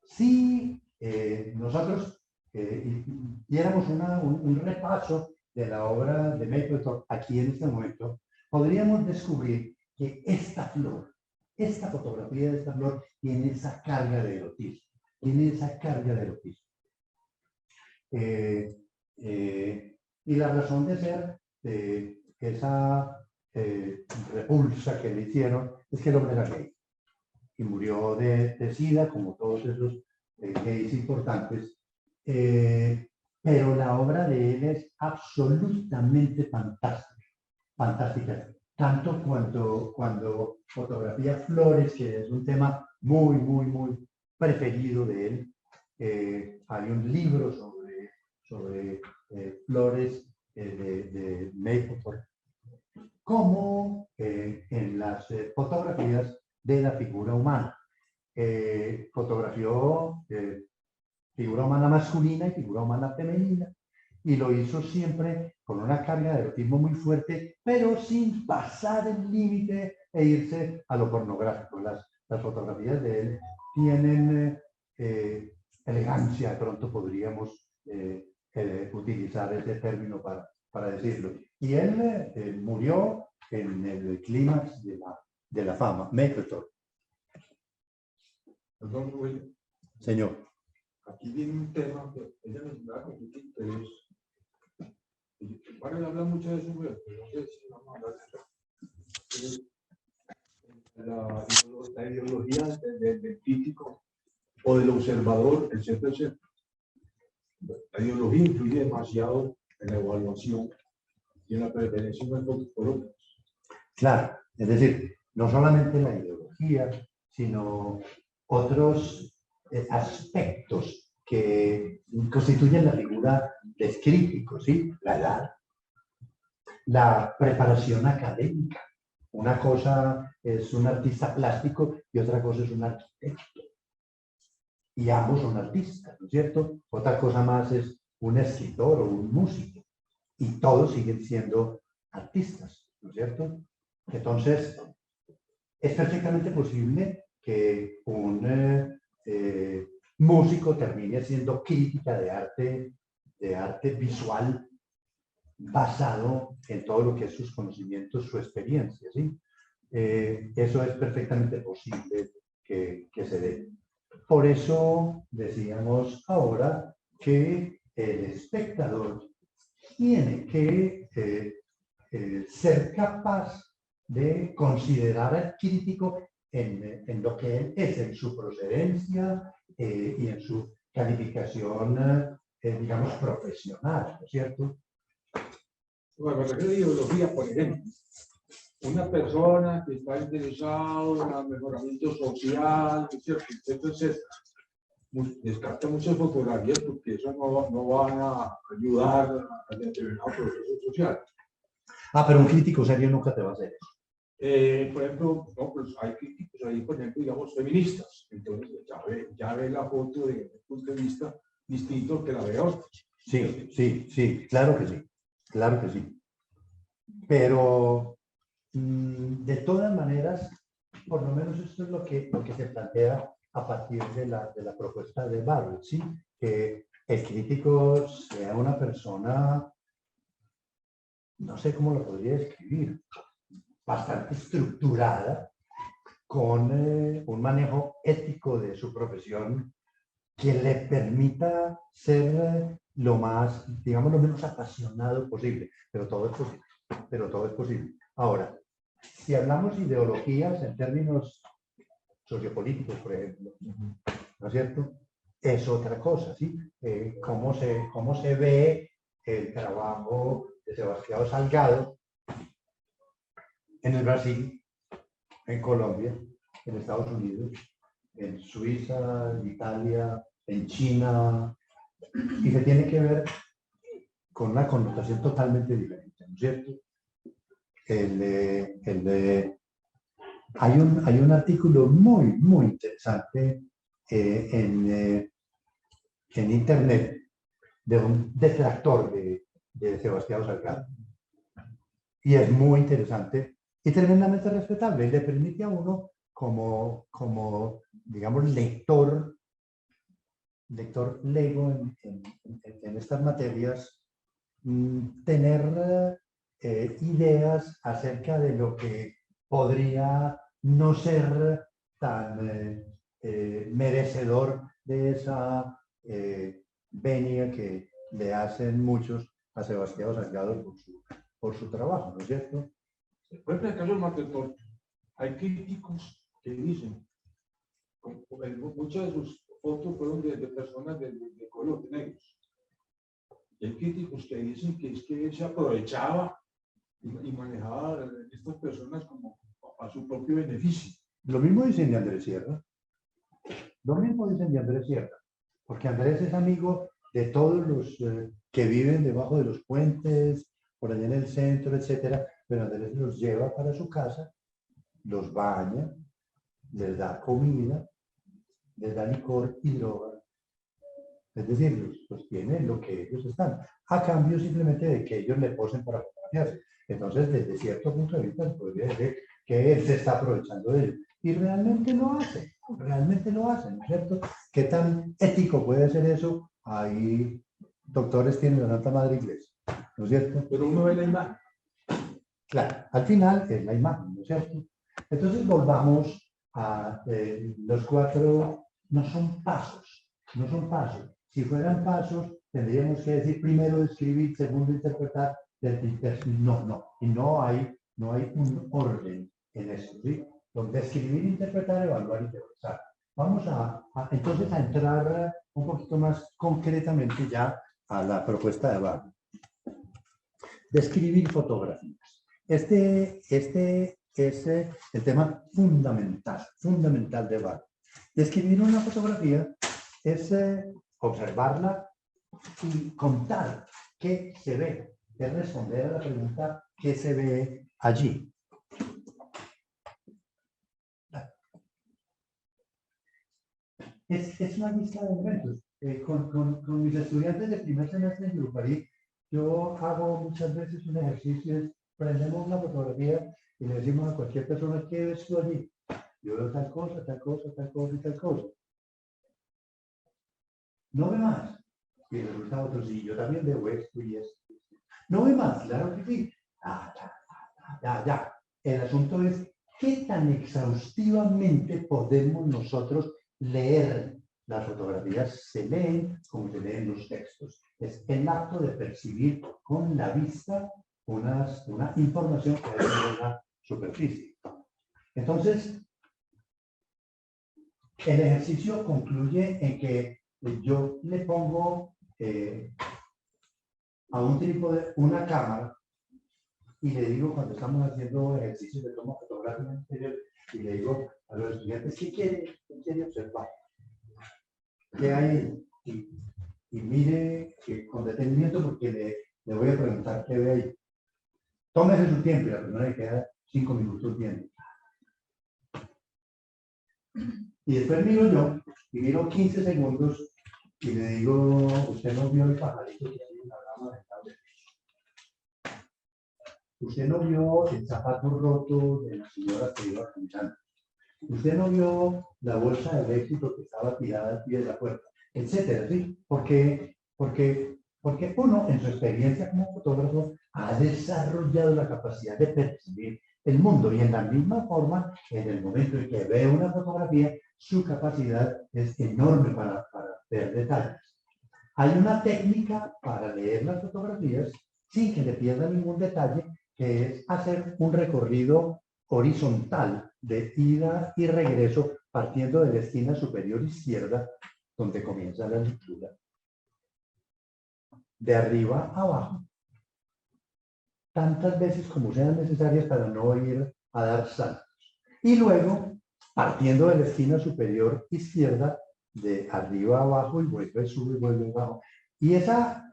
Si nosotros diéramos un repaso de la obra de Mapplethorpe aquí en este momento, podríamos descubrir que esta flor, esta fotografía de esta flor tiene esa carga de erotismo, y la razón de ser de esa repulsa que le hicieron es que el hombre era gay y murió de SIDA, como todos esos gays importantes, pero la obra de él es absolutamente fantástica, tanto cuando fotografía flores, que es un tema muy, muy, muy preferido de él. Hay un libro sobre flores de Mapplethorpe, como en las fotografías de la figura humana. Fotografió figura humana masculina y figura humana femenina, y lo hizo siempre con una carga de erotismo muy fuerte, pero sin pasar el límite e irse a lo pornográfico. Las fotografías de él tienen elegancia, de pronto podríamos utilizar ese término para decirlo. Y él murió en el clímax de la fama, Mapplethorpe. Perdón, William. Señor. Aquí viene un tema que ella mencionaba con mucho interés. Bueno, habla mucho de eso, pero no sé si vamos a hablar de la ideología del crítico o del observador, etc. La ideología influye demasiado en la evaluación y en la preferencia de unos por otros. Claro, es decir, no solamente la ideología, sino otros aspectos que constituyen la figura del crítico, ¿sí? La edad, la preparación académica. Una cosa es un artista plástico y otra cosa es un arquitecto. Y ambos son artistas, ¿no es cierto? Otra cosa más es un escritor o un músico. Y todos siguen siendo artistas, ¿no es cierto? Entonces, es perfectamente posible que un músico termine siendo crítica de arte visual basado en todo lo que es sus conocimientos, su experiencia, ¿sí? Eso es perfectamente posible que se dé. Por eso decíamos ahora que el espectador tiene que ser capaz de considerar al crítico en lo que él es, en su procedencia y en su calificación, digamos, profesional, ¿no es cierto? Bueno, me refiero a ideología, por ejemplo. Una persona que está interesada en el mejoramiento social, ¿no es cierto? Entonces, descarta muchas fotografías porque eso no van a ayudar a determinado proceso social. Ah, pero un crítico serio nunca te va a hacer eso. Por ejemplo, no, pues hay críticos ahí, por ejemplo, digamos, feministas. Entonces, ya ve la foto desde un punto de vista distinto que la de otros. Sí, sí, sí, claro que sí, claro que sí. Pero de todas maneras, por lo menos esto es lo que se plantea a partir de la propuesta de Barrett, ¿sí? Que el crítico sea una persona, no sé cómo lo podría describir, bastante estructurada, con un manejo ético de su profesión que le permita ser lo más, digamos, lo menos apasionado posible, pero todo es posible, pero todo es posible. Ahora, si hablamos de ideologías en términos sociopolíticos, por ejemplo, ¿no es cierto? Es otra cosa, ¿sí? Cómo se ve el trabajo de Sebastián Salgado en el Brasil, en Colombia, en Estados Unidos, en Suiza, en Italia, en China, y se tiene que ver con una connotación totalmente diferente, ¿no es cierto? Hay un artículo muy interesante en internet de un detractor de Sebastián Salgado. Y es muy interesante y tremendamente respetable. Y le permite a uno, como digamos, lector lego en estas materias, tener ideas acerca de lo que podría no ser tan merecedor de esa venia que le hacen muchos a Sebastián Salgado por su trabajo, ¿no es cierto? Por ejemplo, en el caso del Martetor, hay críticos que dicen, muchas de sus fotos fueron de personas de color, de negros. Y hay críticos que dicen que es que él se aprovechaba y manejaba a estas personas como a su propio beneficio. Lo mismo dicen de Andrés Sierra. Lo mismo dicen de Andrés Sierra. Porque Andrés es amigo de todos los que viven debajo de los puentes, por allá en el centro, etcétera. Pero Andrés los lleva para su casa, los baña, les da comida, les da licor y droga. Es decir, los tiene lo que ellos están, a cambio simplemente de que ellos le posen para fotografiarse. Entonces, desde cierto punto de vista, se podría decir que él se está aprovechando de ellos. Y realmente lo hace, ¿no es cierto? ¿Qué tan ético puede ser eso? Ahí doctores tienen la Santa Madre Iglesia, ¿no es cierto? Pero uno ve la imagen. Claro, al final es la imagen, ¿no es cierto? Entonces volvamos a los cuatro, no son pasos. Si fueran pasos, tendríamos que decir primero escribir, segundo interpretar, no. Y no hay un orden en eso, ¿sí? Donde escribir, interpretar, evaluar y teorizar. Vamos entonces a entrar un poquito más concretamente ya a la propuesta de Barrett. Describir fotografías. Este es el tema fundamental de Barrett. Describir una fotografía es observarla y contar qué se ve, es responder a la pregunta qué se ve allí. Es una lista de elementos. Con mis estudiantes de primer semestre en Gruparí, yo hago muchas veces un ejercicio, prendemos una fotografía y le decimos a cualquier persona, ¿qué ves tú allí? yo veo tal cosa, tal cosa, tal cosa y tal cosa. No ve más. Y resulta otro, sí, yo también veo esto y esto. No ve más, claro que sí. Ya. El asunto es qué tan exhaustivamente podemos nosotros leer. Las fotografías se leen como se leen los textos. Es el acto de percibir con la vista una información que hay en la superficie. Entonces, el ejercicio concluye en que yo le pongo a un trípode una cámara y le digo, cuando estamos haciendo ejercicios de toma fotográfica, y le digo a los estudiantes, ¿qué quiere observar? ¿Qué hay? Y mire con detenimiento, porque le voy a preguntar qué ve ahí. Tómese su tiempo, y la primera le queda 5 minutos viendo. Y después miro yo, y miro 15 segundos, y le digo, usted no vio el pajarito que hay en la rama del cable. Usted no vio el zapato roto de la señora que iba caminando. Usted no vio la bolsa de éxito que estaba tirada al pie de la puerta, etcétera, ¿sí? Porque uno, en su experiencia como fotógrafo, ha desarrollado la capacidad de percibir el mundo, y en la misma forma, en el momento en que ve una fotografía, su capacidad es enorme para ver detalles. Hay una técnica para leer las fotografías sin que le pierda ningún detalle, que es hacer un recorrido horizontal de ida y regreso, partiendo de la esquina superior izquierda, donde comienza la lectura, de arriba a abajo, tantas veces como sean necesarias para no ir a dar saltos. Y luego, partiendo de la esquina superior izquierda, de arriba a abajo, y vuelve, sube, vuelve abajo. Y esa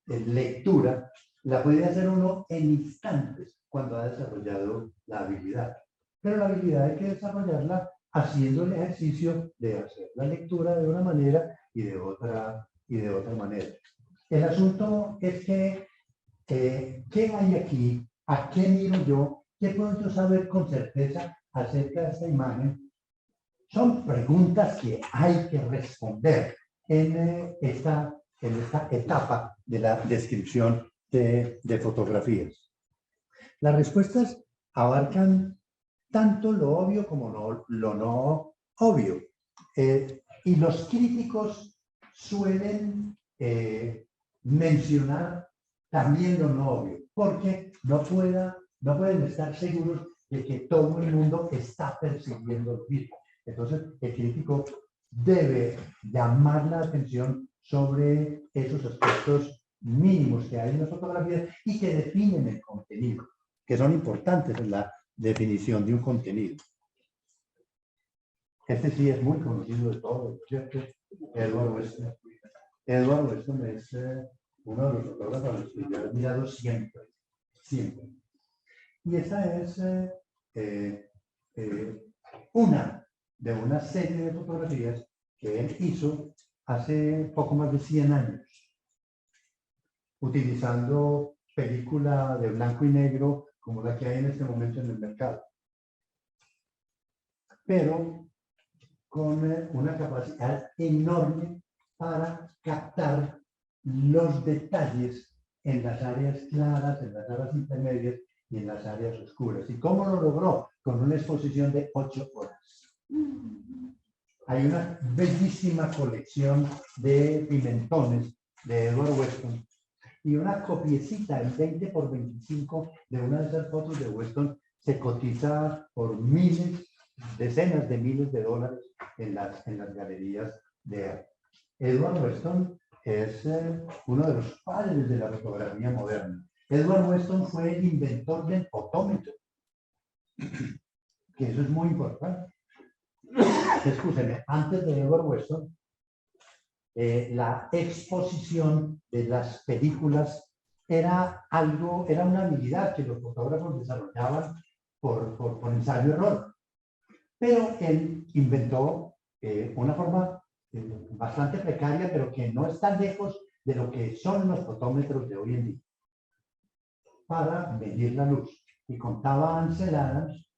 lectura la puede hacer uno en instantes cuando ha desarrollado la habilidad. Pero la habilidad hay que desarrollarla haciendo el ejercicio de hacer la lectura de una manera y de otra manera. El asunto es que, ¿qué hay aquí? ¿A qué miro yo? ¿Qué puedo yo saber con certeza acerca de esta imagen? Son preguntas que hay que responder en esta etapa de la descripción de fotografías. Las respuestas abarcan tanto lo obvio como lo no obvio. Y los críticos suelen mencionar también lo no obvio, porque no pueden estar seguros de que todo el mundo está percibiendo lo mismo. Entonces, el crítico debe llamar la atención sobre esos aspectos mínimos que hay en las fotografías y que definen el contenido, que son importantes en la definición de un contenido. Este sí es muy conocido de todos, ¿cierto? Edward Weston. Edward Weston es uno de los fotógrafos a los que yo he admirado siempre. Y esta es una de una serie de fotografías que él hizo hace poco más de 100 años, utilizando película de blanco y negro como la que hay en este momento en el mercado, pero con una capacidad enorme para captar los detalles en las áreas claras, en las áreas intermedias y en las áreas oscuras. ¿Y cómo lo logró? Con una exposición de 8 horas. Hay una bellísima colección de pimentones de Edward Weston y una copiecita en 20 por 25 de una de esas fotos de Weston se cotiza por decenas de miles de dólares en las galerías de arte. Edward Weston es uno de los padres de la fotografía moderna. Edward Weston fue el inventor del fotómetro, que eso es muy importante. Escúcheme, antes de Edward Weston, la exposición de las películas era una habilidad que los fotógrafos desarrollaban por ensayo-error. Pero él inventó una forma bastante precaria, pero que no está lejos de lo que son los fotómetros de hoy en día, para medir la luz. Y contaba Ansel Adams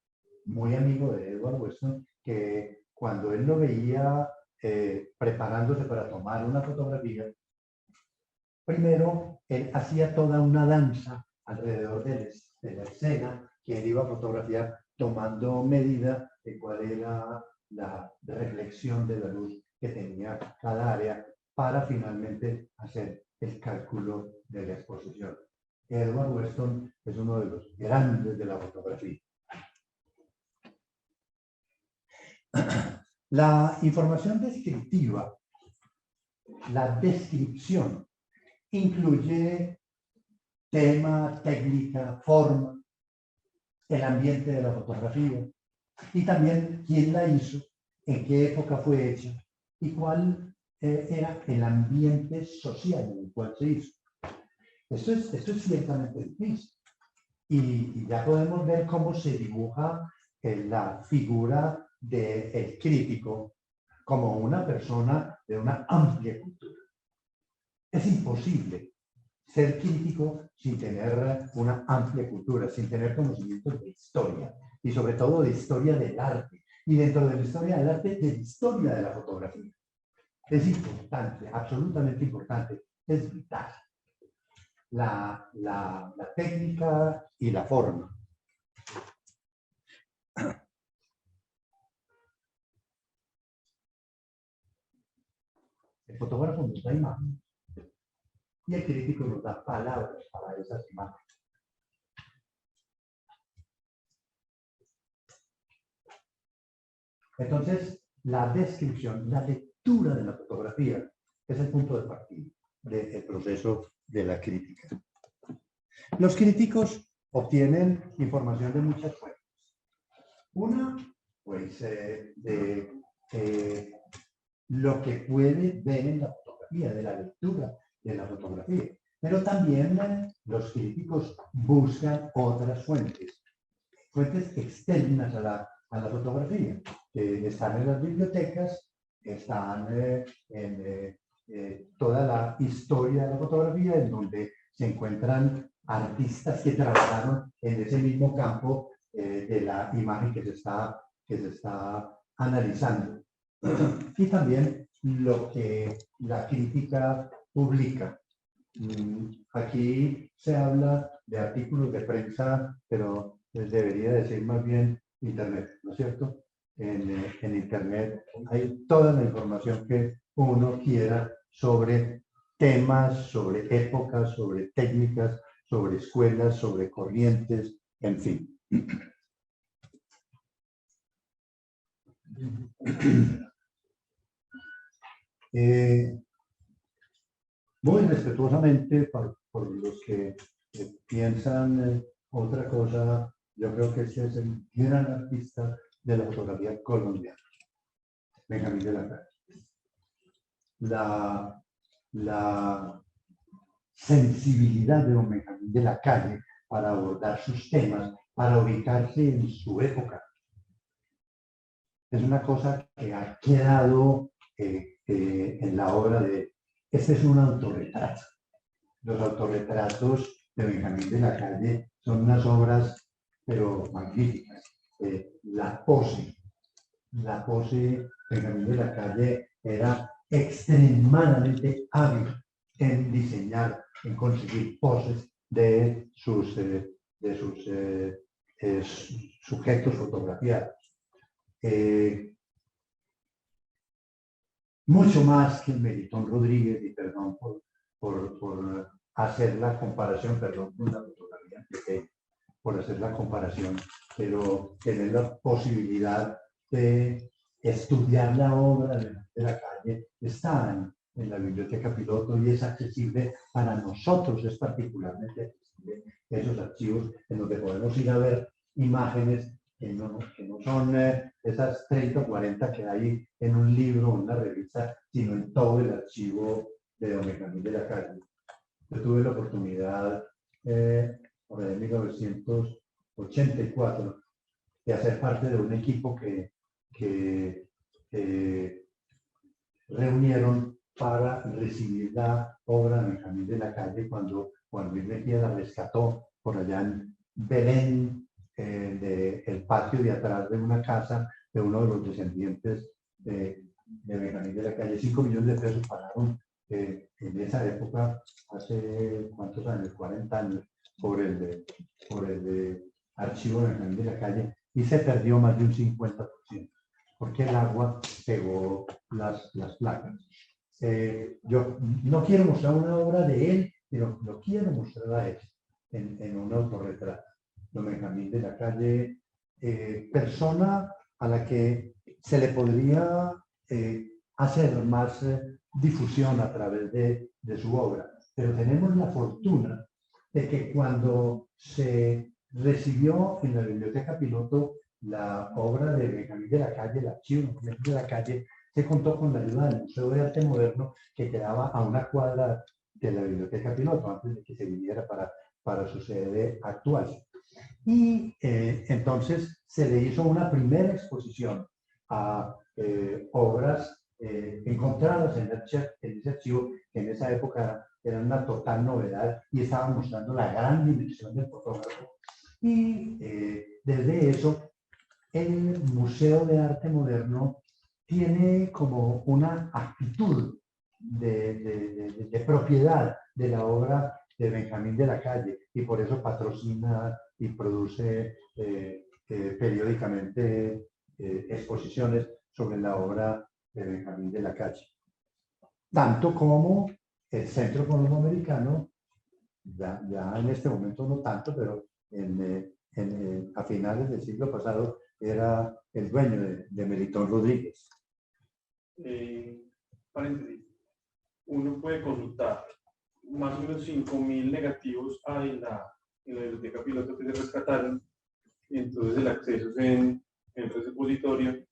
muy amigo de Edward Weston, que cuando él lo veía preparándose para tomar una fotografía, primero él hacía toda una danza alrededor de la escena que él iba a fotografiar, tomando medida de cuál era la reflexión de la luz que tenía cada área para finalmente hacer el cálculo de la exposición. Edward Weston es uno de los grandes de la fotografía. La información descriptiva, la descripción, incluye tema, técnica, forma, el ambiente de la fotografía y también quién la hizo, en qué época fue hecha y cuál era el ambiente social en el cual se hizo. Esto es ciertamente difícil y ya podemos ver cómo se dibuja la figura del crítico como una persona de una amplia cultura. Es imposible ser crítico sin tener una amplia cultura, sin tener conocimientos de historia y sobre todo de historia del arte y dentro de la historia del arte, de la historia de la fotografía. Es importante, absolutamente importante, es vital. La técnica y la forma. El fotógrafo nos da imágenes y el crítico nos da palabras para esas imágenes. Entonces, la descripción, la lectura de la fotografía es el punto de partida del proceso de la crítica. Los críticos obtienen información de muchas fuentes. Una, pues, de lo que puede ver en la fotografía, de la lectura de la fotografía. Pero también los críticos buscan otras fuentes externas a la fotografía, que están en las bibliotecas, están en toda la historia de la fotografía, en donde se encuentran artistas que trabajaron en ese mismo campo de la imagen que se está analizando. Y también lo que la crítica publica. Aquí se habla de artículos de prensa, pero debería decir más bien Internet, ¿no es cierto? En Internet hay toda la información que uno quiera sobre temas, sobre épocas, sobre técnicas, sobre escuelas, sobre corrientes, en fin. Muy respetuosamente, por los que piensan otra cosa, yo creo que este es el gran artista de la fotografía colombiana, Benjamín de la Calle. La sensibilidad de don Benjamín de la Calle para abordar sus temas, para ubicarse en su época, es una cosa que ha quedado en la obra de... Este es un autorretrato. Los autorretratos de Benjamín de la Calle son unas obras, pero magníficas. La pose Benjamín de la Calle era extremadamente hábil en diseñar, en conseguir poses de sus sujetos fotografiados. Mucho más que Melitón Rodríguez, y perdón por hacer la comparación, perdón por una fotografía pequeña, por hacer la comparación, pero tener la posibilidad de estudiar la obra de la Calle está en la biblioteca piloto y es accesible para nosotros, es particularmente accesible esos archivos en donde podemos ir a ver imágenes que no son esas 30 o 40 que hay en un libro o una revista, sino en todo el archivo de don Benjamín de la Calle. Yo tuve la oportunidad, por ahí en 1984, de hacer parte de un equipo que reunieron para recibir la obra de Benjamín de la Calle cuando Juan Luis Mejía la rescató por allá en Belén, del patio de atrás de una casa de uno de los descendientes de Benjamín de la Calle. 5 millones de pesos pagaron en esa época, hace ¿cuántos años? 40 años, por el de archivo de Benjamín de la Calle, y se perdió más de un 50%, porque el agua pegó las placas. Yo no quiero mostrar una obra de él, pero lo quiero mostrar a él en un autorretrato. Don Benjamín de la Calle, persona a la que se le podría hacer más difusión a través de su obra. Pero tenemos la fortuna de que cuando se recibió en la Biblioteca Piloto la obra de Benjamín de la Calle, el archivo de Benjamín de la Calle, se contó con la ayuda del Museo de Arte Moderno, que quedaba a una cuadra de la Biblioteca Piloto, antes de que se viniera para su sede actual. Y entonces se le hizo una primera exposición a obras encontradas en ese archivo, que en esa época era una total novedad y estaban mostrando la gran dimensión del fotógrafo. Y desde eso, el Museo de Arte Moderno tiene como una actitud de propiedad de la obra de Benjamín de la Calle, y por eso patrocina y produce periódicamente exposiciones sobre la obra de Benjamín de la Calle. Tanto como el Centro Colombo-Americano, ya en este momento no tanto, pero a finales del siglo pasado era el dueño de Melitón Rodríguez. Paréntesis. Uno puede consultar más o menos 5.000 negativos en la Biblioteca Piloto que se rescataron, y entonces el acceso es en el repositorio.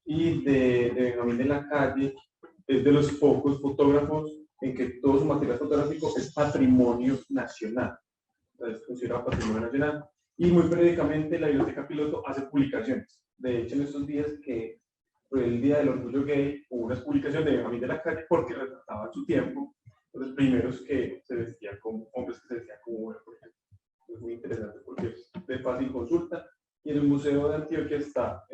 Y de Benjamín de la Calle es de los pocos fotógrafos en que todo su material fotográfico es patrimonio nacional, es considerado patrimonio nacional, y muy periódicamente la Biblioteca Piloto hace publicaciones. De hecho, en estos días que fue el Día del Orgullo Gay, hubo una publicación de Benjamín de la Calle porque retrataba en su tiempo los primeros que se vestían como hombres, que se vestían como mujeres, por ejemplo. Es muy interesante porque es de fácil consulta, y en el Museo de Antioquia está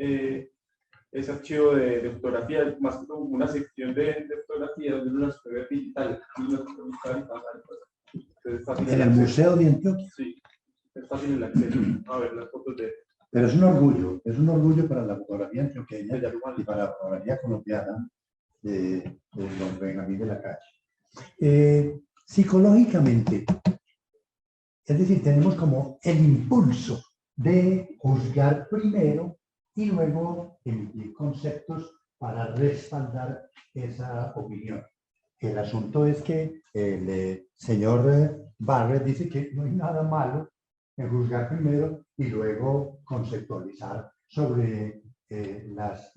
ese archivo de fotografía, más que como una sección de fotografía donde uno las puede ver digital, ¿En el Museo de Antioquia? Sí, es fácil el acceso a ver las fotos de... Pero es un orgullo para la fotografía antioqueña y para la fotografía colombiana de don Benjamín de la Calle. Psicológicamente, es decir, tenemos como el impulso de juzgar primero y luego emitir conceptos para respaldar esa opinión. El asunto es que el señor Barrett dice que no hay nada malo en juzgar primero y luego conceptualizar sobre las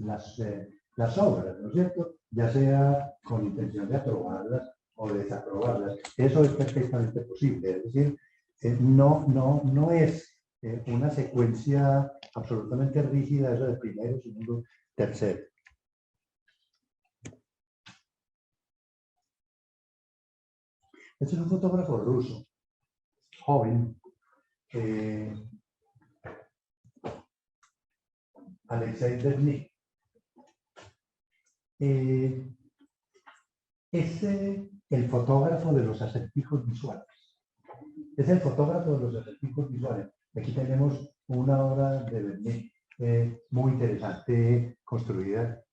obras, ¿no es cierto? Ya sea con intención de aprobarlas o desaprobarlas. Eso es perfectamente posible. Es decir, no es una secuencia absolutamente rígida, eso de primero, segundo, tercero. Este es un fotógrafo ruso, joven, Alexei Bernik. Es el fotógrafo de los acertijos visuales. Es el fotógrafo de los acertijos visuales. Aquí tenemos una obra de Bernik muy interesante, construida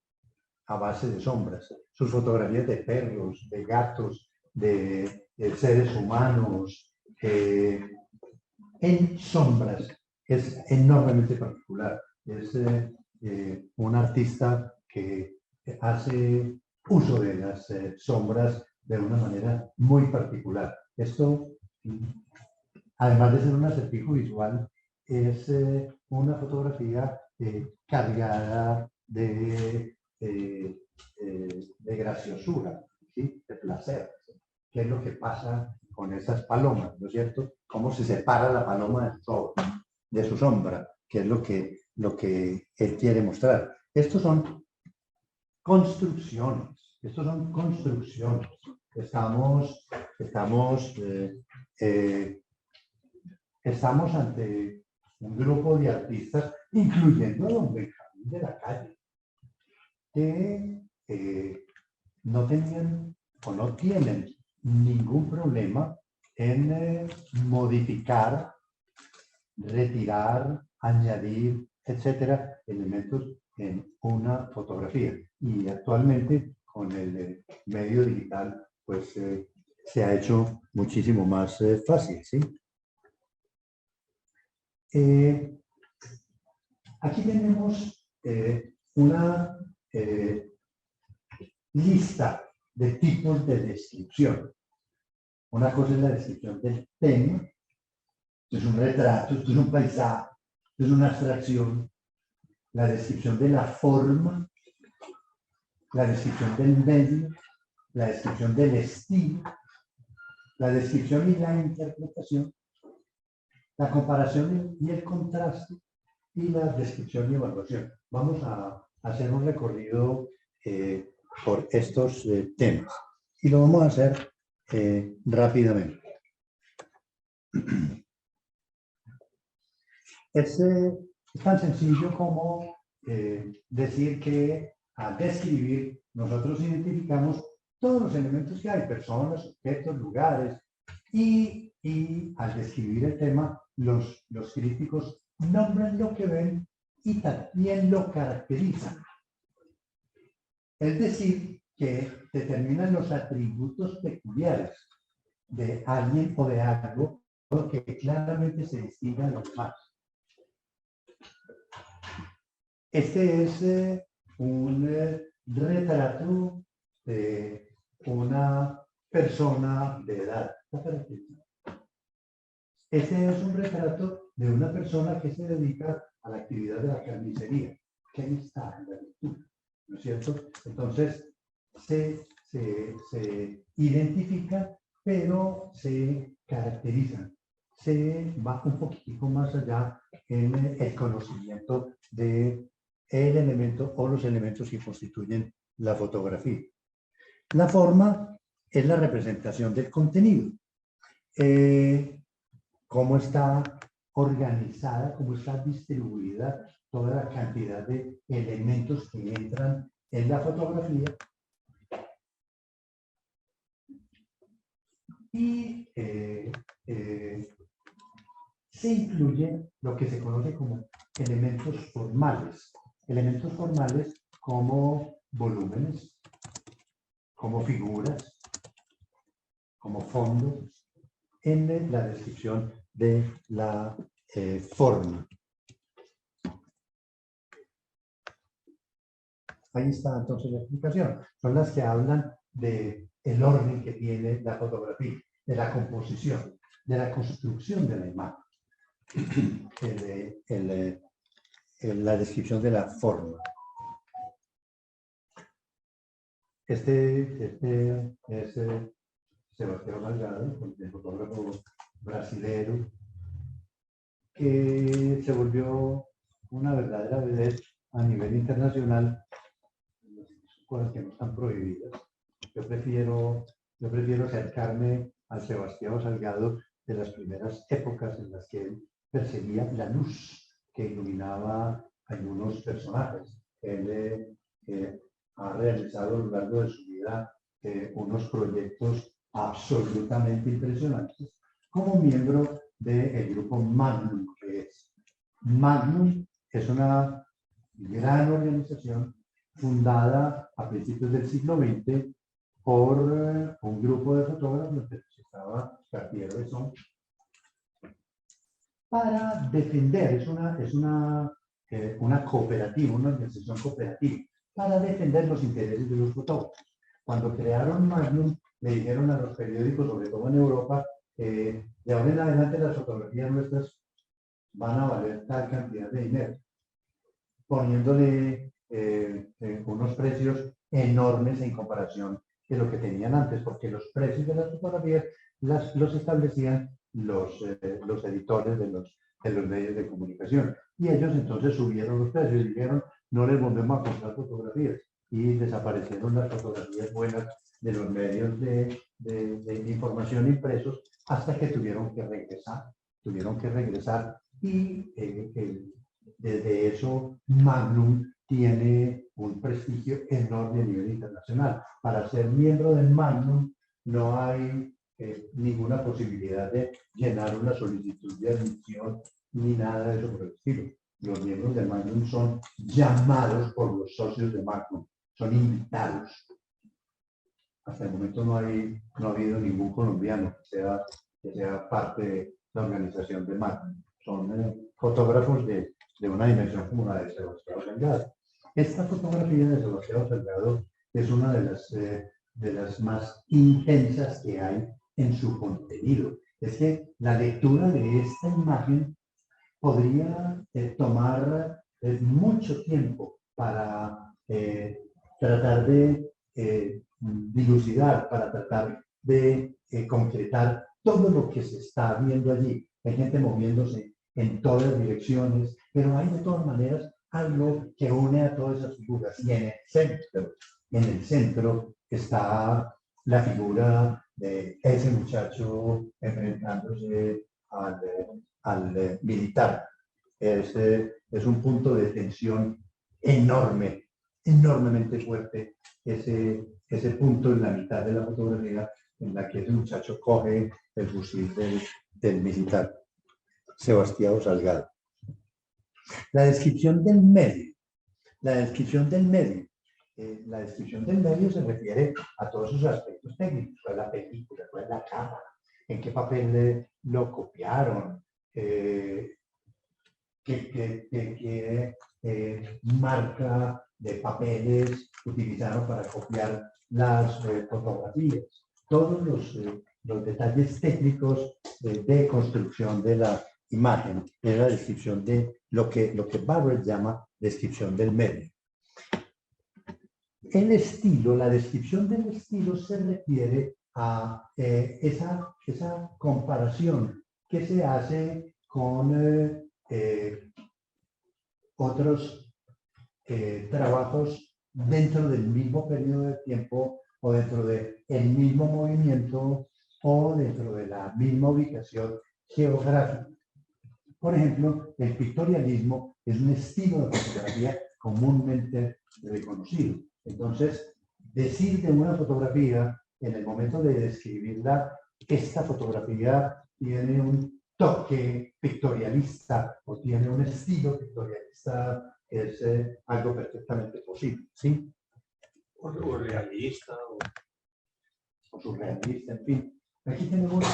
a base de sombras. Sus fotografías de perros, de gatos, de seres humanos, en sombras, es enormemente particular. Es un artista que hace uso de las sombras de una manera muy particular. Esto, además de ser un acertijo visual, es una fotografía cargada de graciosura, ¿sí? De placer. ¿Qué es lo que pasa con esas palomas, ¿no es cierto? Cómo se separa la paloma de su sombra, que es lo que él quiere mostrar. Estos son construcciones. Estamos ante un grupo de artistas, incluyendo a don Benjamín de la Calle, que no tenían o no tienen ningún problema en modificar, retirar, añadir, etcétera, elementos en una fotografía. Y actualmente con el medio digital, pues se ha hecho muchísimo más fácil, ¿sí? Aquí tenemos una lista de tipos de descripción. Una cosa es la descripción del tema, esto es un retrato, esto es un paisaje, esto es una abstracción, la descripción de la forma, la descripción del medio, la descripción del estilo, la descripción y la interpretación, la comparación y el contraste, y la descripción y evaluación. Vamos a hacer un recorrido por estos temas y lo vamos a hacer rápidamente. Es tan sencillo como decir que al describir nosotros identificamos todos los elementos que hay, personas, objetos, lugares, y al describir el tema los críticos nombran lo que ven y también lo caracterizan. Es decir, que determinan los atributos peculiares de alguien o de algo que claramente se distingue a los demás. Este es un retrato de una persona de edad. Este es un retrato de una persona que se dedica a la actividad de la carnicería. Que ahí está en la lectura, ¿no es cierto? Entonces, se identifican, pero se caracterizan. Se va un poquitico más allá en el conocimiento del elemento o los elementos que constituyen la fotografía. La forma es la representación del contenido. Cómo está organizada, cómo está distribuida toda la cantidad de elementos que entran en la fotografía. Y se incluye lo que se conoce como elementos formales. Elementos formales como volúmenes, como figuras, como fondos, en la descripción de la forma. Ahí está entonces la explicación. Son las que hablan del orden que tiene la fotografía, de la composición, de la construcción de la imagen, la descripción de la forma. Este es Sebastián Salgado, el fotógrafo brasilero, que se volvió una verdadera vedette a nivel internacional, cosas que no están prohibidas. Yo prefiero acercarme al Sebastián Salgado de las primeras épocas en las que él perseguía la luz que iluminaba a algunos personajes. Él ha realizado a lo largo de su vida unos proyectos absolutamente impresionantes como miembro del grupo Magnum, Magnum es una gran organización fundada a principios del siglo XX por un grupo de fotógrafos que estaba Cartier-Bresson para defender, es una cooperativa, una organización cooperativa, para defender los intereses de los fotógrafos. Cuando crearon Magnum, le dijeron a los periódicos, sobre todo en Europa, de ahora en adelante las fotografías nuestras van a valer tal cantidad de dinero, poniéndole unos precios enormes en comparación de lo que tenían antes, porque los precios de las fotografías los establecían los editores de los medios de comunicación. Y ellos entonces subieron los precios y dijeron, no les volvemos a comprar fotografías. Y desaparecieron las fotografías buenas de los medios de información impresos hasta que tuvieron que regresar tuvieron que regresar y desde eso Magnum tiene un prestigio enorme a nivel internacional. Para ser miembro del Magnum no hay ninguna posibilidad de llenar una solicitud de admisión ni nada de eso por el estilo. Los miembros de Magnum son llamados por los socios de Magnum, son invitados. Hasta el momento no ha habido ningún colombiano que sea parte de la organización de Magnum. Son fotógrafos de una dimensión como la de Sebastián Salgado. Esta fotografía de Sebastián Salgado es una de las más intensas que hay en su contenido. Es que la lectura de esta imagen podría tomar mucho tiempo para tratar de dilucidar, para tratar de concretar todo lo que se está viendo allí. Hay gente moviéndose en todas direcciones, pero hay de todas maneras algo que une a todas esas figuras. Y en el centro está la figura de ese muchacho enfrentándose al militar. Es un punto de tensión enorme, enormemente fuerte, ese punto en la mitad de la fotografía en la que ese muchacho coge el fusil del militar. Sebastián Salgado. La descripción del medio. La descripción del medio se refiere a todos sus aspectos técnicos. ¿Cuál es la película? ¿Cuál es la cámara? ¿En qué papel lo copiaron? ¿Qué marca de papeles utilizaron para copiar las fotografías? Todos los detalles técnicos de construcción de la imagen es la descripción de lo que Barrett llama descripción del medio. El estilo, la descripción del estilo se refiere a esa comparación que se hace con otros trabajos dentro del mismo periodo de tiempo o dentro del mismo movimiento o dentro de la misma ubicación geográfica. Por ejemplo, el pictorialismo es un estilo de fotografía comúnmente reconocido. Entonces, decir de una fotografía, en el momento de describirla, esta fotografía tiene un toque pictorialista o tiene un estilo pictorialista, es algo perfectamente posible, ¿sí? O realista. O surrealista, en fin. Aquí tenemos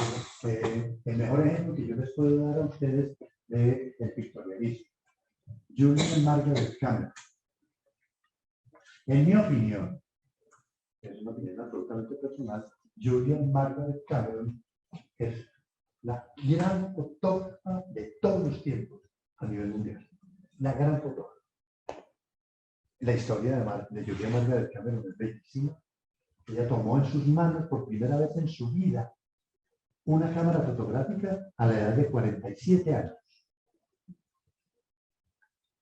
el mejor ejemplo que yo les puedo dar a ustedes del pictorialismo. Julian Margaret Cameron. En mi opinión, es una opinión absolutamente personal, Julian Margaret Cameron es la gran fotógrafa de todos los tiempos a nivel mundial. La gran fotógrafa. La historia de Julian Margaret Cameron es bellísima. Ella tomó en sus manos por primera vez en su vida una cámara fotográfica a la edad de 47 años.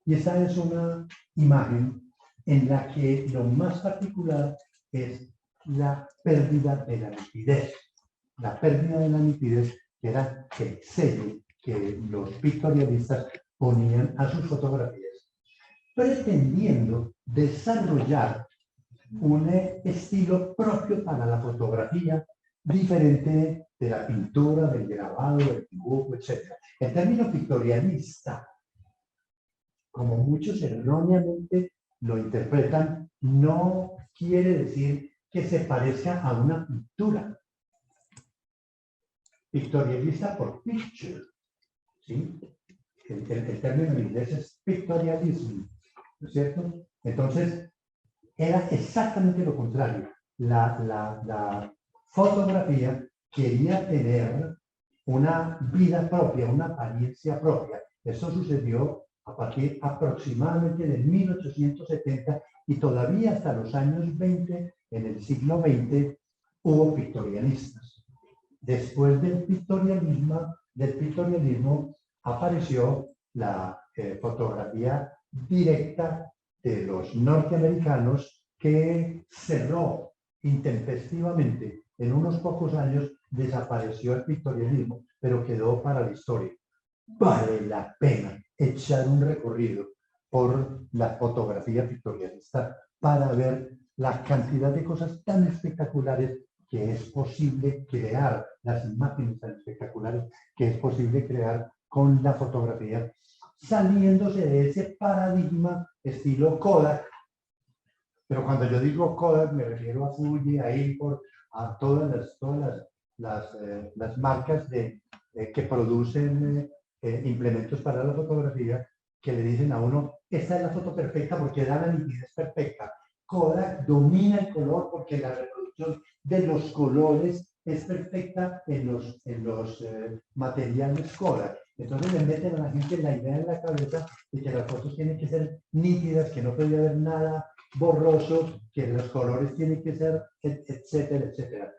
Y esta es una imagen en la que lo más particular es la pérdida de la nitidez. La pérdida de la nitidez que era el sello que los pictorialistas ponían a sus fotografías, pretendiendo desarrollar un estilo propio para la fotografía, diferente de la pintura, del grabado, del dibujo, etc. El término pictorialista, como muchos erróneamente lo interpretan, no quiere decir que se parezca a una pintura. Pictorialista por picture, ¿sí? El término en inglés es pictorialism, ¿no es cierto? Entonces, era exactamente lo contrario. La fotografía quería tener una vida propia, una apariencia propia. Eso sucedió a partir aproximadamente de 1870 y todavía hasta los años 20, en el siglo XX, hubo pictorialistas. Después del pictorialismo apareció la fotografía directa de los norteamericanos, que cerró intempestivamente en unos pocos años desapareció el pictorialismo, pero quedó para la historia. Vale la pena echar un recorrido por la fotografía pictorialista para ver la cantidad de cosas tan espectaculares que es posible crear, las imágenes tan espectaculares que es posible crear con la fotografía, saliéndose de ese paradigma estilo Kodak. Pero cuando yo digo Kodak me refiero a Fuji, a Ilford, a todas las marcas que producen implementos para la fotografía, que le dicen a uno, esta es la foto perfecta porque da la nitidez perfecta. Kodak domina el color porque la reproducción de los colores es perfecta en los materiales Kodak. Entonces le meten a la gente la idea en la cabeza de que las fotos tienen que ser nítidas, que no puede haber nada borroso, que los colores tienen que ser, etcétera, etcétera.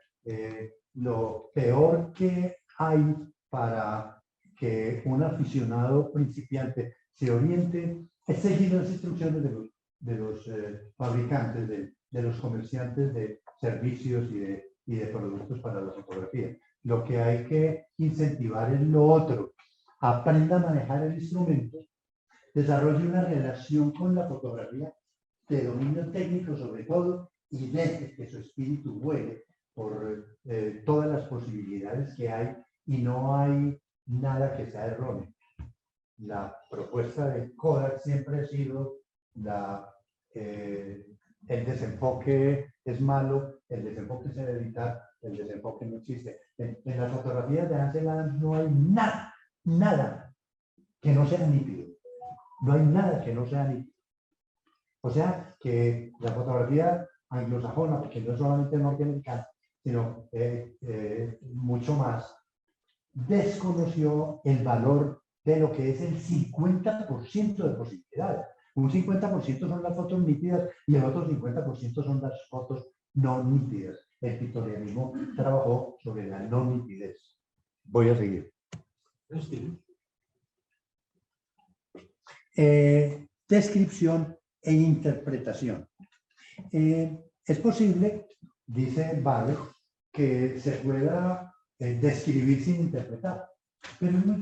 Lo peor que hay para que un aficionado principiante se oriente es seguir las instrucciones de los fabricantes, de los comerciantes de servicios y de productos para la fotografía. Lo que hay que incentivar es lo otro. Aprenda a manejar el instrumento, desarrolle una relación con la fotografía de dominio técnico sobre todo y deje que su espíritu vuele por todas las posibilidades que hay y no hay nada que sea erróneo. La propuesta de Kodak siempre ha sido el desenfoque es malo, el desenfoque se debe evitar, el desenfoque no existe. En las fotografías de Ansel Adams no hay nada que no sea nítido. No hay nada que no sea nítido. O sea que la fotografía anglosajona, porque no es solamente norteamericana, sino mucho más, desconoció el valor de lo que es el 50% de posibilidades. Un 50% son las fotos nítidas y el otro 50% son las fotos no nítidas. El pictorialismo trabajó sobre la no nitidez. Voy a seguir. Descripción e interpretación. Es posible, dice Barber, que se pueda describir sin interpretar, pero es muy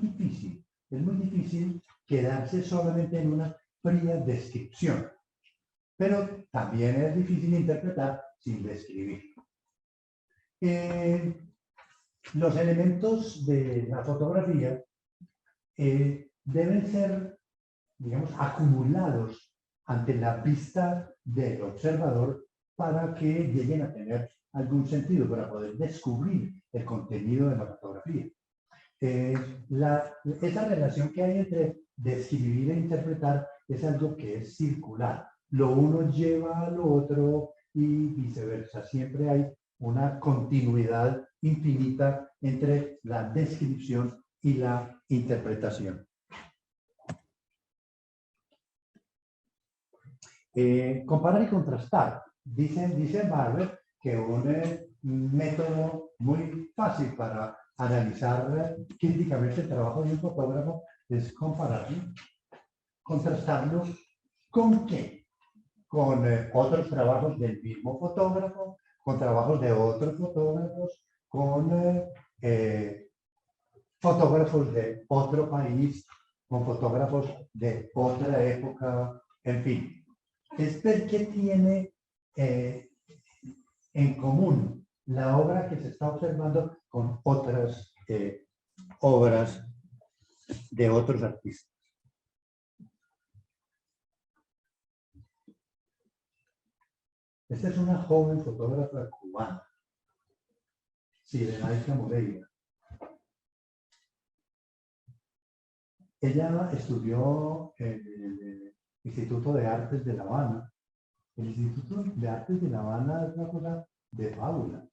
difícil quedarse solamente en una fría descripción, pero también es difícil interpretar sin describir. Los elementos de la fotografía deben ser, digamos, acumulados ante la vista del observador para que lleguen a tener algún sentido, para poder descubrir el contenido de la fotografía. Esa relación que hay entre describir e interpretar es algo que es circular. Lo uno lleva a lo otro y viceversa. Siempre hay una continuidad infinita entre la descripción y la interpretación. Comparar y contrastar. Dice Barber que un método muy fácil para analizar críticamente el trabajo de un fotógrafo es compararlo, contrastarlo ¿con qué? Con otros trabajos del mismo fotógrafo, con trabajos de otros fotógrafos, con fotógrafos de otro país, con fotógrafos de otra época, en fin. Es ver qué tiene en común la obra que se está observando con otras obras de otros artistas. Esta es una joven fotógrafa cubana, Cirenaica Moreira. Ella estudió en el Instituto de Artes de La Habana. El Instituto de Artes de La Habana es una cosa de fábula.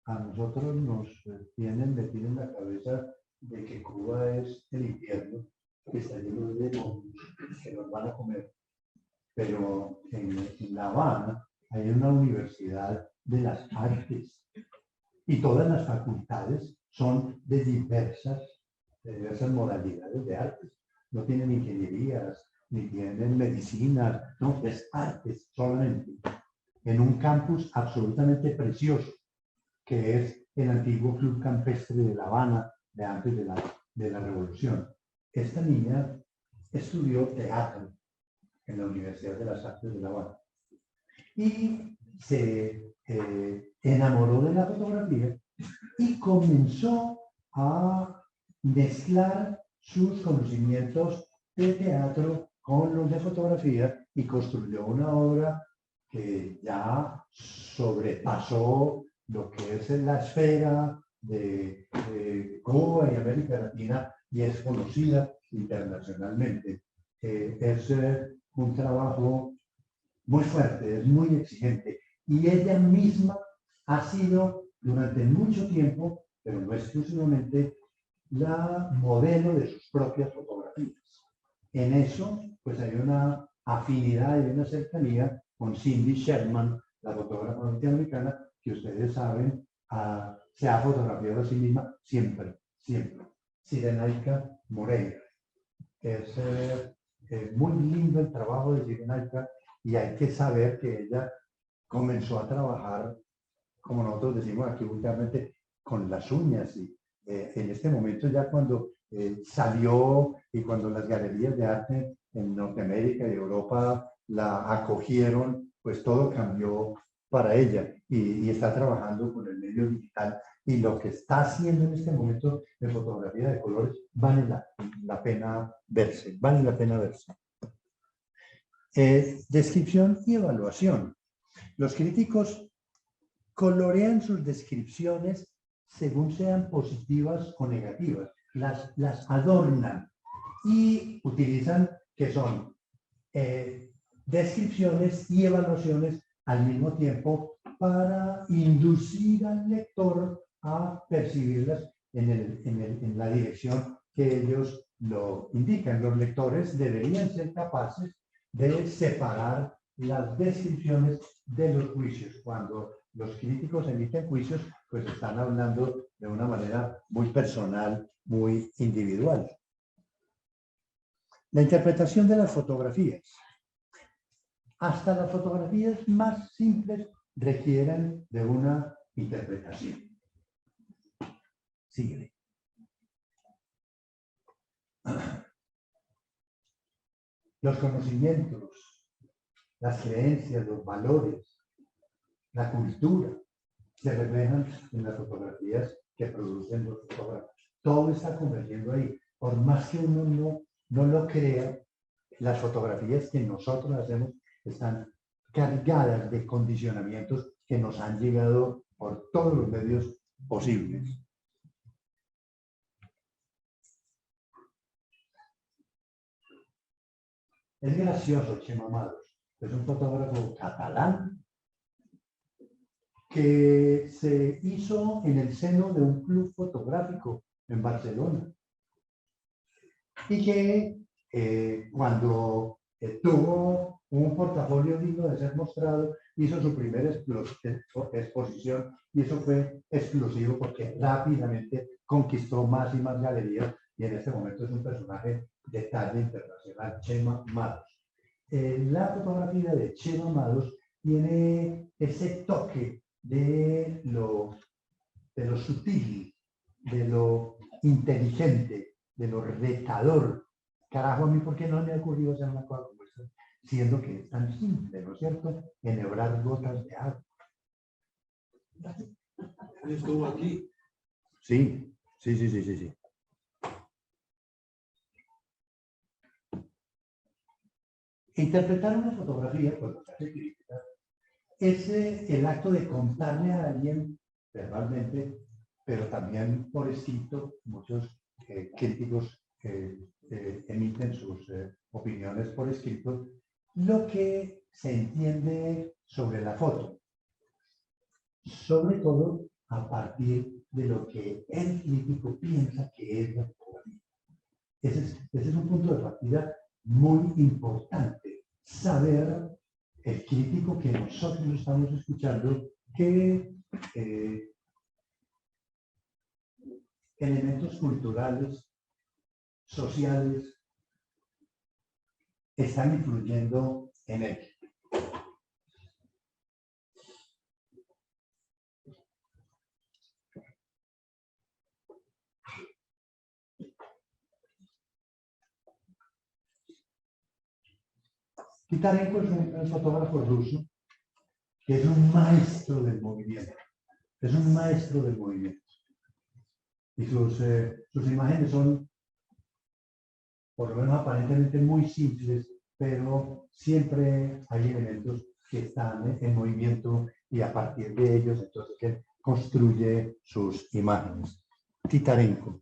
A nosotros nos tienen metido en la cabeza de que Cuba es el infierno, que está lleno de demonios que nos van a comer. Pero en La Habana hay una universidad de las artes y todas las facultades son de diversas modalidades de artes. No tienen ingenierías, ni tienen medicinas, no, es artes solamente. En un campus absolutamente precioso. que es el antiguo Club Campestre de La Habana, de antes de la Revolución. Esta niña estudió teatro en la Universidad de las Artes de La Habana y se enamoró de la fotografía y comenzó a mezclar sus conocimientos de teatro con los de fotografía y construyó una obra que ya sobrepasó lo que es la esfera de Cuba y América Latina y es conocida internacionalmente. Es un trabajo muy fuerte, es muy exigente y ella misma ha sido durante mucho tiempo, pero no exclusivamente, la modelo de sus propias fotografías. En eso, pues hay una afinidad y una cercanía con Cindy Sherman, la fotógrafa norteamericana, que ustedes saben, se ha fotografiado a sí misma siempre, siempre. Cirenaica Moreira. Es muy lindo el trabajo de Cirenaica y hay que saber que ella comenzó a trabajar, como nosotros decimos aquí vulgarmente, con las uñas y en este momento ya cuando salió y cuando las galerías de arte en Norteamérica y Europa la acogieron, pues todo cambió para ella y está trabajando con el medio digital y lo que está haciendo en este momento de fotografía de colores vale la pena verse, vale la pena verse. Descripción y evaluación. Los críticos colorean sus descripciones según sean positivas o negativas, las adornan y utilizan que son descripciones y evaluaciones al mismo tiempo para inducir al lector a percibirlas en la dirección que ellos lo indican. Los lectores deberían ser capaces de separar las descripciones de los juicios. Cuando los críticos emiten juicios, pues están hablando de una manera muy personal, muy individual. La interpretación de las fotografías. Hasta las fotografías más simples requieren de una interpretación. Sigue. Los conocimientos, las creencias, los valores, la cultura, se reflejan en las fotografías que producen los fotógrafos. Todo está convergiendo ahí. Por más que uno no lo crea, las fotografías que nosotros hacemos están cargadas de condicionamientos que nos han llegado por todos los medios posibles. Es gracioso, Chema Amados. Es un fotógrafo catalán que se hizo en el seno de un club fotográfico en Barcelona y que cuando tuvo un portafolio digno de ser mostrado, hizo su primera exposición y eso fue explosivo porque rápidamente conquistó más y más galerías y en este momento es un personaje de talla internacional, Chema Amados. La fotografía de Chema Amados tiene ese toque de lo sutil, de lo inteligente, de lo retador. Carajo, a mí, ¿por qué no me ha ocurrido hacer una cosa como esta? Siendo que es tan simple, ¿no es cierto? Enhebrar gotas de agua. ¿Estuvo aquí? Sí, sí. Interpretar una fotografía, cuando se hace crítica, es el acto de contarle a alguien verbalmente, pero también por escrito. Muchos críticos emiten sus opiniones por escrito, lo que se entiende sobre la foto, sobre todo a partir de lo que el crítico piensa que es la fotografía. Ese es un punto de partida muy importante, saber el crítico que nosotros estamos escuchando, qué elementos culturales, sociales, están influyendo en él. Titarenko es un fotógrafo ruso que es un maestro del movimiento. Es un maestro del movimiento. Y sus imágenes son, por lo menos aparentemente, muy simples, pero siempre hay elementos que están en movimiento y a partir de ellos, entonces, él construye sus imágenes. Titarenko.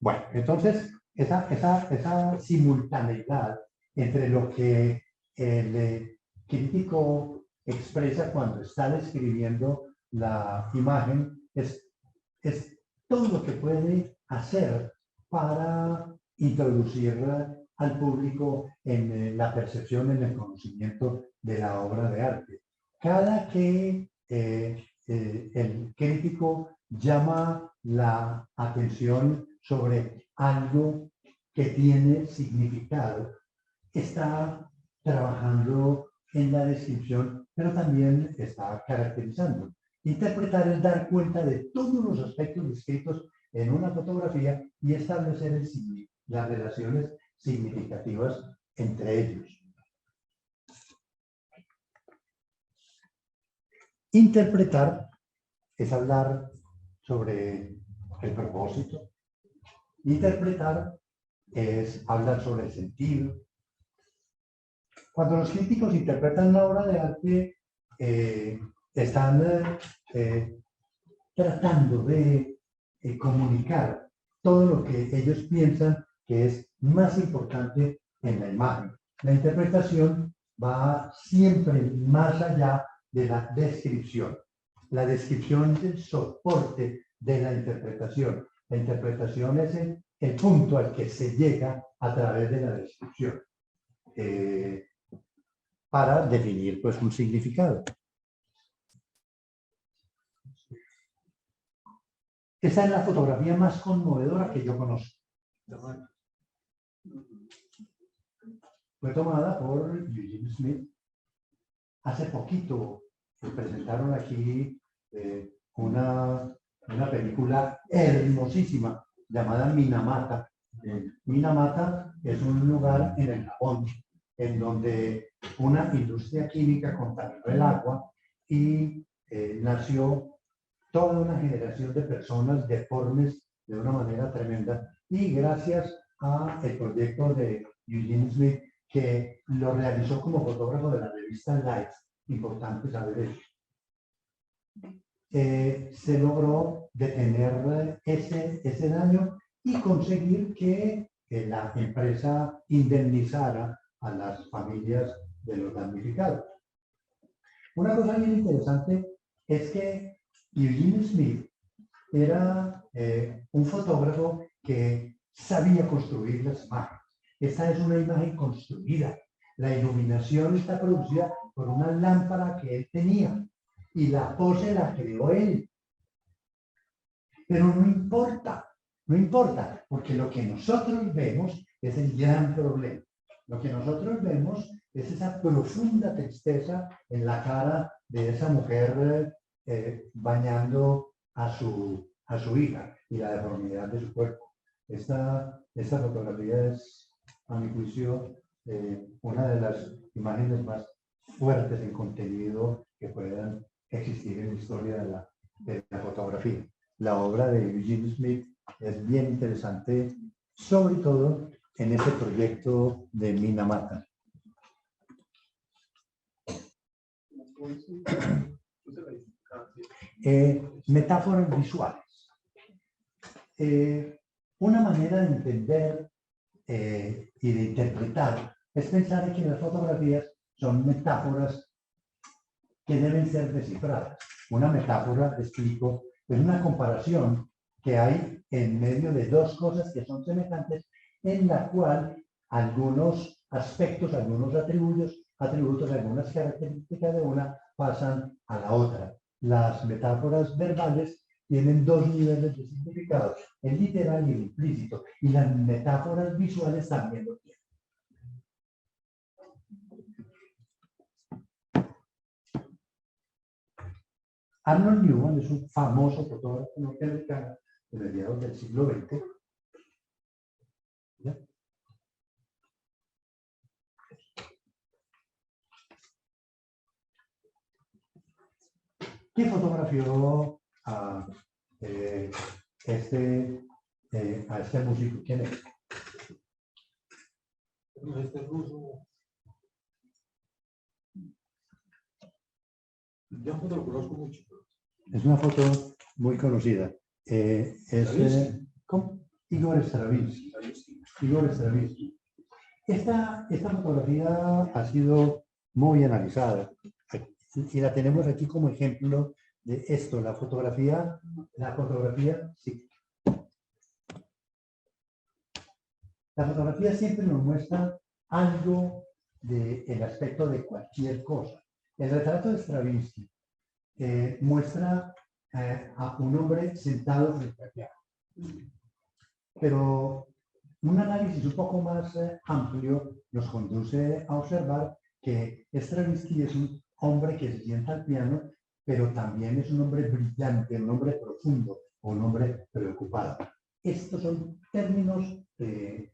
Bueno, entonces, esa simultaneidad entre lo que el crítico expresa cuando está describiendo la imagen es todo lo que puede hacer para introducir al público en la percepción, en el conocimiento de la obra de arte. Cada que el crítico llama la atención sobre algo que tiene significado, está trabajando en la descripción, pero también está caracterizando. Interpretar es dar cuenta de todos los aspectos descritos en una fotografía y establecer las relaciones significativas entre ellos. Interpretar es hablar sobre el propósito. Interpretar es hablar sobre el sentido. Cuando los críticos interpretan una obra de arte, están tratando de comunicar todo lo que ellos piensan que es más importante en la imagen. La interpretación va siempre más allá de la descripción. La descripción es el soporte de la interpretación. La interpretación es el punto al que se llega a través de la descripción para definir pues, un significado. Esa es la fotografía más conmovedora que yo conozco. Fue tomada por Eugene Smith. Hace poquito presentaron aquí una película hermosísima llamada Minamata. Minamata es un lugar en el Japón en donde una industria química contaminó el agua y nació toda una generación de personas deformes de una manera tremenda. Y gracias al proyecto de Eugene Smith, que lo realizó como fotógrafo de la revista Life, importante saber eso, se logró detener ese daño y conseguir que la empresa indemnizara a las familias de los damnificados. Una cosa bien interesante es que Eugene Smith era un fotógrafo que sabía construir las imágenes. Esta es una imagen construida. La iluminación está producida por una lámpara que él tenía y la pose la creó él. Pero no importa, porque lo que nosotros vemos es el gran problema. Lo que nosotros vemos es esa profunda tristeza en la cara de esa mujer bañando a su hija y la deformidad de su cuerpo. Esta fotografía es, a mi juicio, una de las imágenes más fuertes en contenido que puedan existir en la historia de la fotografía. La obra de Eugene Smith es bien interesante, sobre todo en ese proyecto de Minamata. Metáforas visuales. Una manera de entender y de interpretar es pensar que las fotografías son metáforas que deben ser descifradas. Una metáfora, explico, es una comparación que hay en medio de dos cosas que son semejantes, en la cual algunos aspectos, algunos atributos, algunas características de una pasan a la otra. Las metáforas verbales tienen dos niveles de significado, el literal y el implícito, y las metáforas visuales también lo tienen. Arnold Newman es un famoso fotógrafo norteamericano de mediados del siglo XX. ¿Ya? ¿Qué fotografió a este músico? ¿Quién es? Este ruso. Yo no lo conozco mucho. Es una foto muy conocida. ¿Cómo? Igor Stravinsky. Igor Stravinsky. Esta fotografía ha sido muy analizada y la tenemos aquí como ejemplo de esto. La fotografía, sí. La fotografía siempre nos muestra algo del aspecto de cualquier cosa. El retrato de Stravinsky muestra a un hombre sentado frente al piano. Pero un análisis un poco más amplio nos conduce a observar que Stravinsky es un hombre que se sienta al piano, pero también es un hombre brillante, un hombre profundo, o un hombre preocupado. Estos son términos del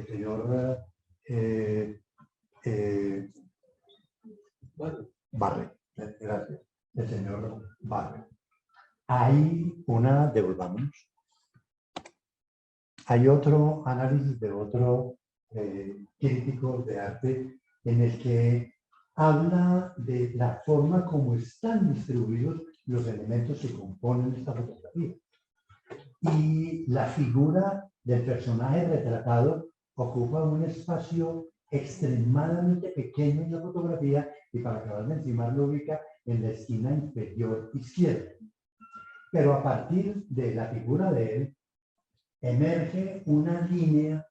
señor Barre. Gracias. El señor Barre. Hay una, devolvámonos. Hay otro análisis de otro crítico de arte en el que habla de la forma como están distribuidos los elementos que componen esta fotografía. Y la figura del personaje retratado ocupa un espacio extremadamente pequeño en la fotografía y para acabar de encimar lo ubica en la esquina inferior izquierda. Pero a partir de la figura de él, emerge una línea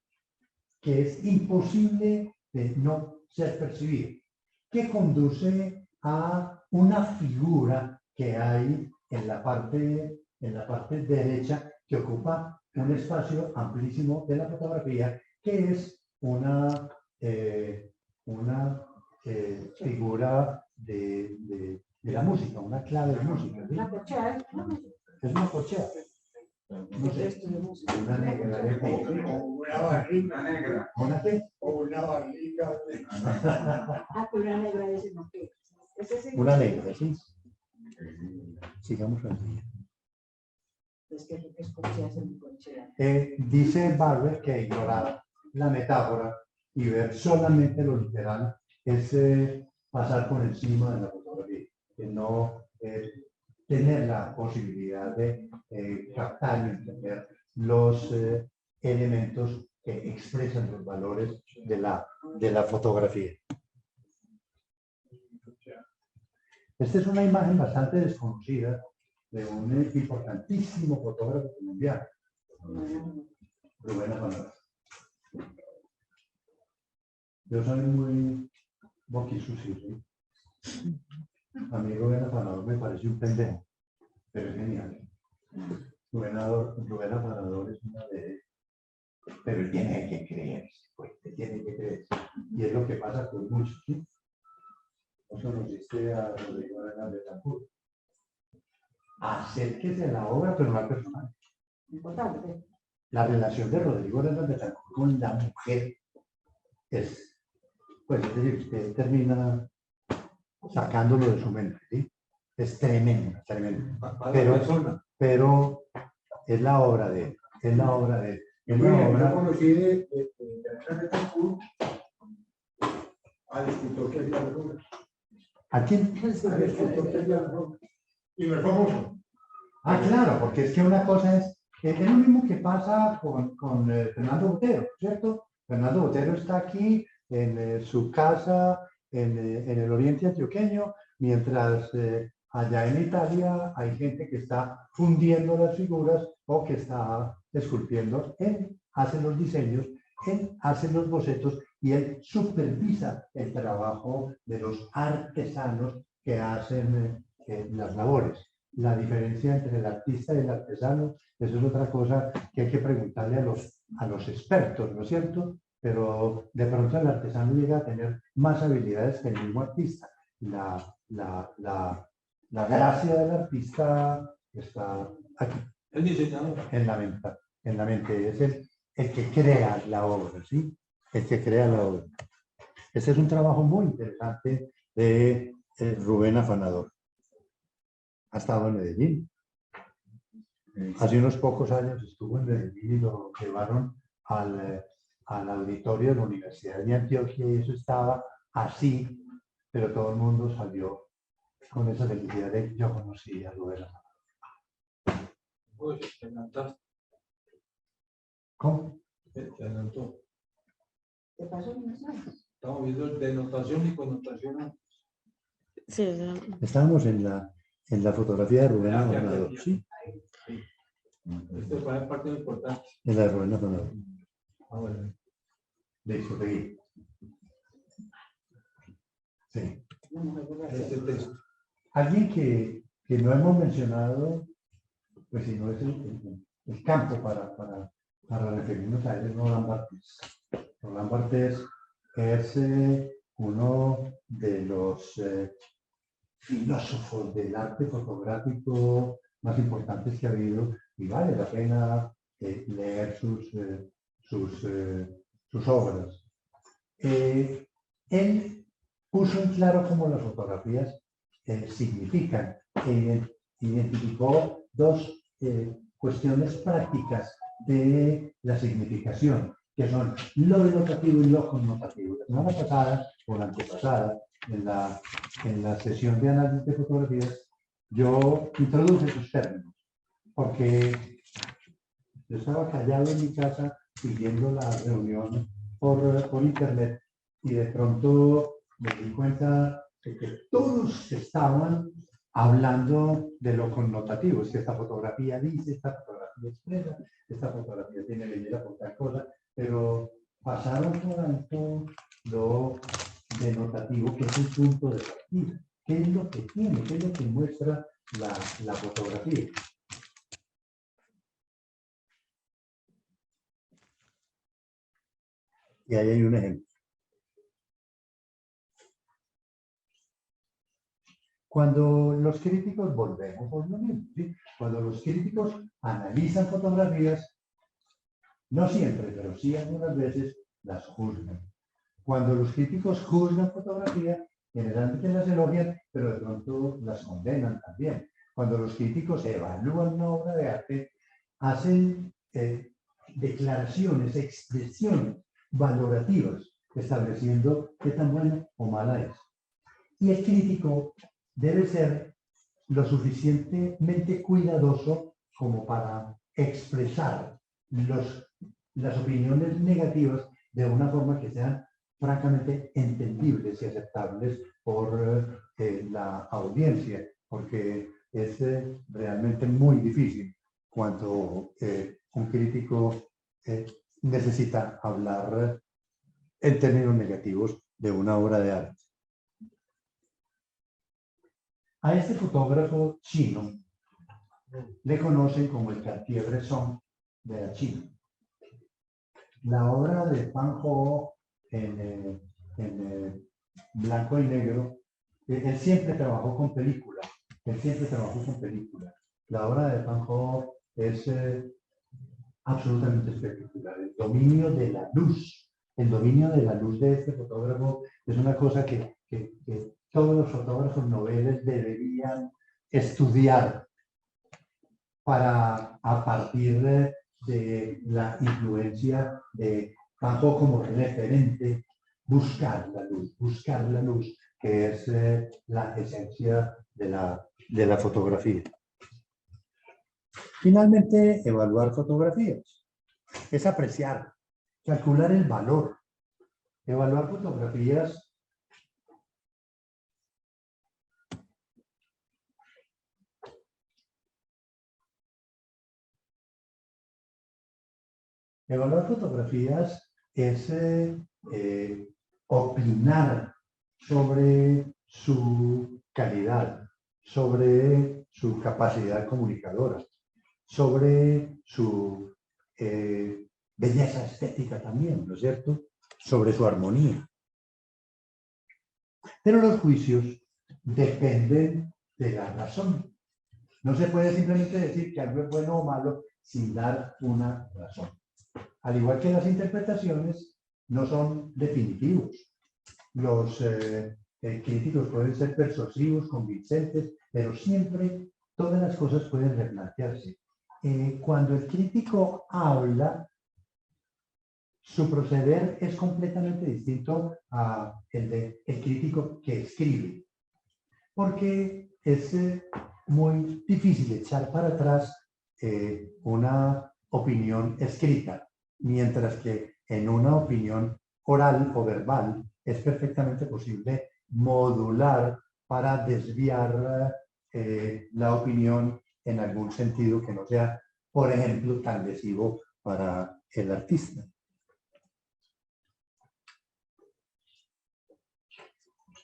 que es imposible de no ser percibida, que conduce a una figura que hay en la parte derecha que ocupa un espacio amplísimo de la fotografía, que es una figura de la música, una clave de música. ¿Sí? La corchea Es una corchea. No sé, una negra de Una barriga negra. ¿Una qué? O una barriga. una negra de ese no. Una negra, ¿sí? Sigamos así. Es que es corchea, es un corchea. Dice Barber que ignorar la metáfora y ver solamente lo literal es pasar por encima de la fotografía, que no tener la posibilidad de captar y entender los elementos que expresan los valores de la fotografía. Esta es una imagen bastante desconocida de un importantísimo fotógrafo colombiano, Rubén Afanador. Yo soy muy boquisucio, ¿sí? A mí Rubén Afanador me parece un pendejo, pero es genial. Rubén Afanador es una de... Pero él tiene que creer, pues, tiene que creer. Y es lo que pasa con muchos, ¿sí? ¿No conociste a Rodrigo Hernández de Betancourt? Acérquese a la obra, pero no al personaje. Importante. La relación de Rodrigo Hernández de Betancourt con la mujer es, pues, es decir, usted termina sacándolo de su mente, ¿sí? Es tremendo, tremendo. Pero es la obra de él, es la obra de él. Es la obra... Yo conocí de Betancourt al escritor que había Roma. ¿A quién? Al escritor que había Roma. Y no es famoso. Ah, claro, porque es que una cosa es lo mismo que pasa con Fernando Botero, ¿cierto? Fernando Botero está aquí en su casa en el oriente antioqueño, mientras allá en Italia hay gente que está fundiendo las figuras o que está esculpiendo. Él hace los diseños, él hace los bocetos y él supervisa el trabajo de los artesanos que hacen las labores. La diferencia entre el artista y el artesano, eso es otra cosa que hay que preguntarle a los expertos, ¿no es cierto? Pero de pronto el artesano llega a tener más habilidades que el mismo artista. La gracia del artista está aquí, El diseñador. en la mente. Es el que crea la obra, ¿sí? El que crea la obra. Este es un trabajo muy interesante de Rubén Afanador. ha estado en Medellín. Hace unos pocos años estuvo en Medellín y lo llevaron al auditorio de la Universidad de Antioquia y eso estaba así, pero todo el mundo salió con esa felicidad de yo conocí a Rubén Amado. Uy, te adelantaste, ¿Cómo? te adelantó. ¿Te pasó un mensaje? Estamos viendo denotación y connotación. Sí, Estábamos en la fotografía de Rubén Amado, ¿sí? Esto es parte importante. En la de Rubén Amado. Ah, bueno. Listo, seguí. Sí. Este texto. Alguien que no hemos mencionado, pues si no es el campo para referirnos a él, es Roland Barthes. Roland Barthes es uno de los filósofos del arte fotográfico más importantes que ha habido y vale la pena leer sus obras. Él puso en claro cómo las fotografías significan. Identificó dos cuestiones prácticas de la significación, que son lo denotativo y lo connotativo. La semana pasada o la antepasada, en la sesión de análisis de fotografías, yo introduje esos términos, porque yo estaba callado en mi casa siguiendo la reunión por internet y de pronto me di cuenta de que todos estaban hablando de lo connotativo. Es que esta fotografía dice, esta fotografía expresa, esta fotografía tiene belleza por tal cosa, pero pasaron por alto lo denotativo, que es el punto de partida. ¿Qué es lo que tiene? ¿Qué es lo que muestra la fotografía? Y ahí hay un ejemplo. Cuando los críticos, volvemos por lo mismo, ¿sí? Cuando los críticos analizan fotografías, no siempre, pero sí algunas veces las juzgan. Cuando los críticos juzgan fotografía, generalmente las elogian, pero de pronto las condenan también. Cuando los críticos evalúan una obra de arte, hacen declaraciones, expresiones valorativas, estableciendo qué tan buena o mala es. Y el crítico debe ser lo suficientemente cuidadoso como para expresar las opiniones negativas de una forma que sean francamente entendibles y aceptables por la audiencia, porque es realmente muy difícil cuando un crítico necesita hablar en términos negativos de una obra de arte. A este fotógrafo chino le conocen como el Cartier-Bresson de la China. La obra de Van Gogh en blanco y negro, él siempre trabajó con película. La obra de Van Gogh es absolutamente espectacular. El dominio de la luz de este fotógrafo es una cosa que todos los fotógrafos noveles deberían estudiar para, a partir de la influencia de Van Gogh como referente, buscar la luz, que es la esencia de la fotografía. Finalmente, evaluar fotografías es apreciar, calcular el valor. Evaluar fotografías es opinar sobre su calidad, sobre su capacidad comunicadora, sobre su belleza estética también, ¿no es cierto? Sobre su armonía. Pero los juicios dependen de la razón. No se puede simplemente decir que algo es bueno o malo sin dar una razón. Al igual que las interpretaciones, no son definitivos. Los críticos pueden ser persuasivos, convincentes, pero siempre todas las cosas pueden replantearse. Cuando el crítico habla, su proceder es completamente distinto a el crítico que escribe, porque es muy difícil echar para atrás una opinión escrita, mientras que en una opinión oral o verbal es perfectamente posible modular para desviar la opinión en algún sentido que no sea, por ejemplo, tan lesivo para el artista.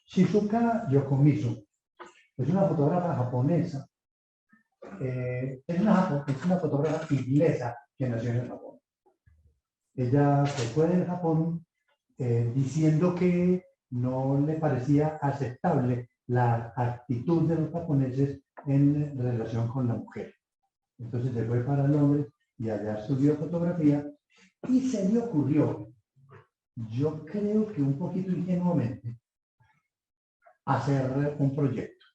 Shizuka Yokomizo es una fotógrafa japonesa. Es una fotógrafa inglesa que nació en el Japón. Ella se fue del Japón diciendo que no le parecía aceptable la actitud de los japoneses en relación con la mujer. Entonces se fue para Londres y allá estudió fotografía y se le ocurrió, yo creo que un poquito ingenuamente, hacer un proyecto.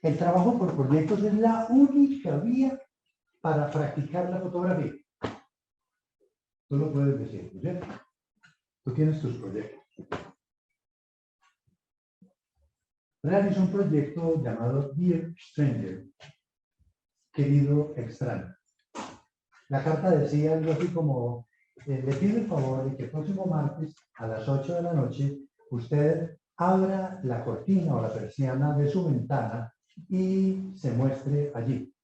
El trabajo por proyectos es la única vía para practicar la fotografía. Tú lo puedes decir, ¿no es cierto? Tú tienes tus proyectos. Realizó un proyecto llamado Dear Stranger, querido extraño. La carta decía algo así como, le pido el favor de que el próximo martes a las 8 de la noche usted abra la cortina o la persiana de su ventana y se muestre allí,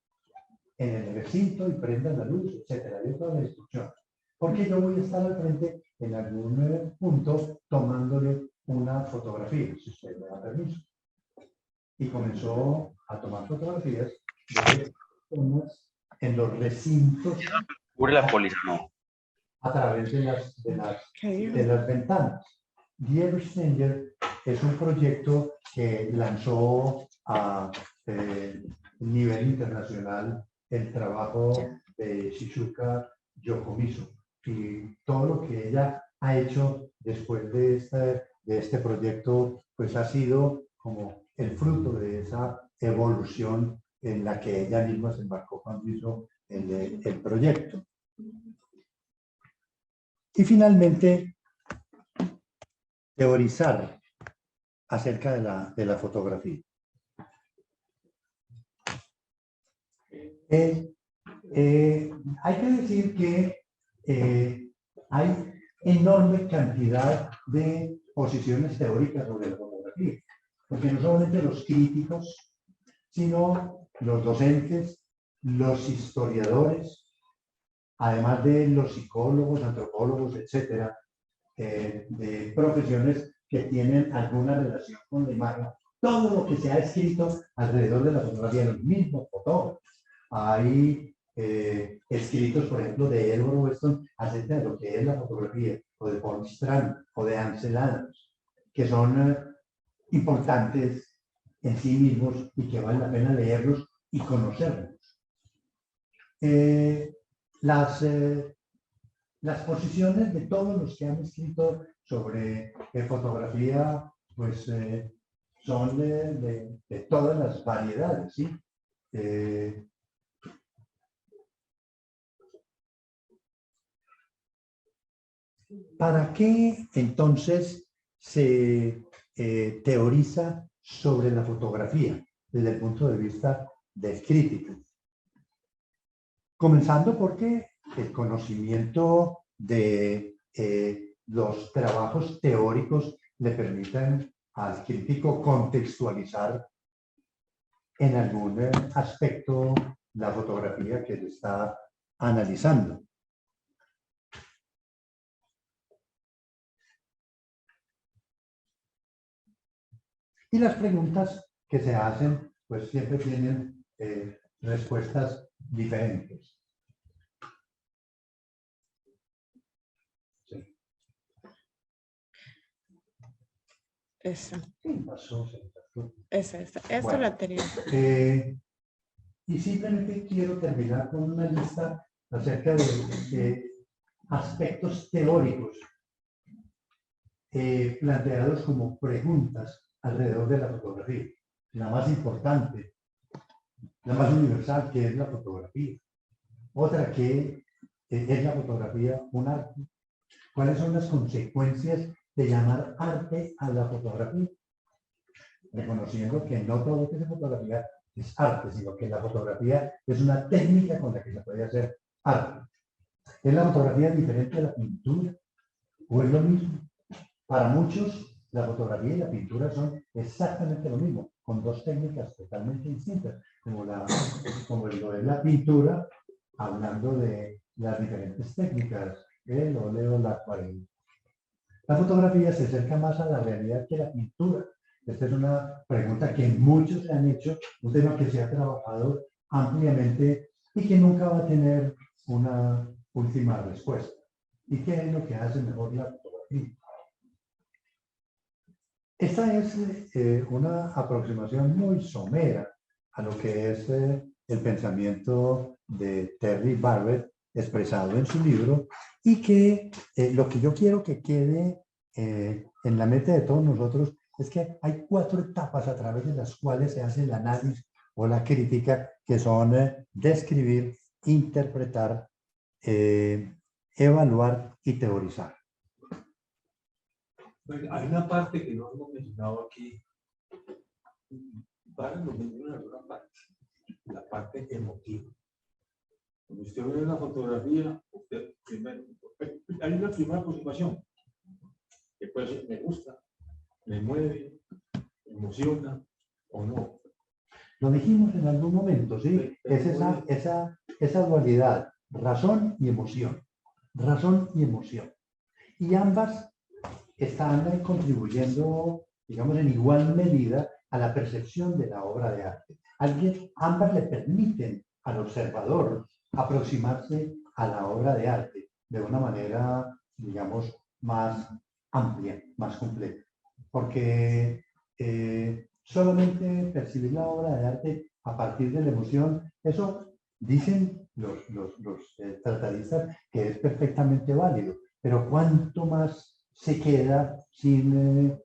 en el recinto, y prenda la luz, etcétera. Dio toda la instrucción. Porque yo voy a estar al frente en algún punto tomándole una fotografía, si usted me da permiso. Y comenzó a tomar fotografías de personas en los recintos a través de las ventanas. Dear Stranger es un proyecto que lanzó a nivel internacional el trabajo de Shizuka Yokomizo y todo lo que ella ha hecho después de este proyecto, pues ha sido como el fruto de esa evolución en la que ella misma se embarcó cuando hizo el proyecto. Y finalmente, teorizar acerca de la fotografía. Hay que decir que hay enorme cantidad de posiciones teóricas sobre la fotografía, porque no solamente los críticos, sino los docentes, los historiadores, además de los psicólogos, antropólogos, etcétera, de profesiones que tienen alguna relación con la imagen. Todo lo que se ha escrito alrededor de la fotografía, los mismos fotógrafos. Hay escritos, por ejemplo, de Edward Weston acerca de lo que es la fotografía, o de Paul Strand, o de Ansel Adams, que son importantes en sí mismos y que vale la pena leerlos y conocerlos. Las posiciones de todos los que han escrito sobre fotografía, pues son de todas las variedades, ¿sí? ¿Para qué entonces se teoriza sobre la fotografía desde el punto de vista del crítico? Comenzando porque el conocimiento de los trabajos teóricos le permiten al crítico contextualizar en algún aspecto la fotografía que se está analizando. Y las preguntas que se hacen, pues siempre tienen respuestas diferentes. Sí. Esa. ¿Qué pasó? Esa. Esta Bueno, la tenía. Y simplemente quiero terminar con una lista acerca de aspectos teóricos planteados como preguntas alrededor de la fotografía. La más importante la más universal, que es la fotografía. Otra que es la fotografía un arte. ¿Cuáles son las consecuencias de llamar arte a la fotografía? Reconociendo que no todo lo que se fotografía es arte, sino que la fotografía es una técnica con la que se puede hacer arte. ¿Es la fotografía diferente de la pintura? ¿O es lo mismo? Para muchos, la fotografía y la pintura son exactamente lo mismo, con dos técnicas totalmente distintas, como lo es la pintura, hablando de las diferentes técnicas, el óleo, la acuarela. La fotografía se acerca más a la realidad que la pintura. Esta es una pregunta que muchos se han hecho, un tema que se ha trabajado ampliamente y que nunca va a tener una última respuesta. ¿Y qué es lo que hace mejor la fotografía? Esta es una aproximación muy somera a lo que es el pensamiento de Terry Barrett expresado en su libro y que lo que yo quiero que quede en la mente de todos nosotros es que hay 4 etapas a través de las cuales se hace el análisis o la crítica, que son describir, interpretar, evaluar y teorizar. Bueno, hay una parte que no hemos mencionado aquí. Para nos menciona una parte, la parte emotiva. Cuando usted ve una fotografía, usted primero, hay una primera aproximación que puede ser me gusta, me mueve, me emociona o no. Lo dijimos en algún momento, ¿sí? Es esa dualidad, razón y emoción. Razón y emoción. Y ambas están contribuyendo, digamos, en igual medida a la percepción de la obra de arte. Ambas le permiten al observador aproximarse a la obra de arte de una manera, digamos, más amplia, más completa. Porque solamente percibir la obra de arte a partir de la emoción, eso dicen los tratadistas que es perfectamente válido, pero cuánto más se queda sin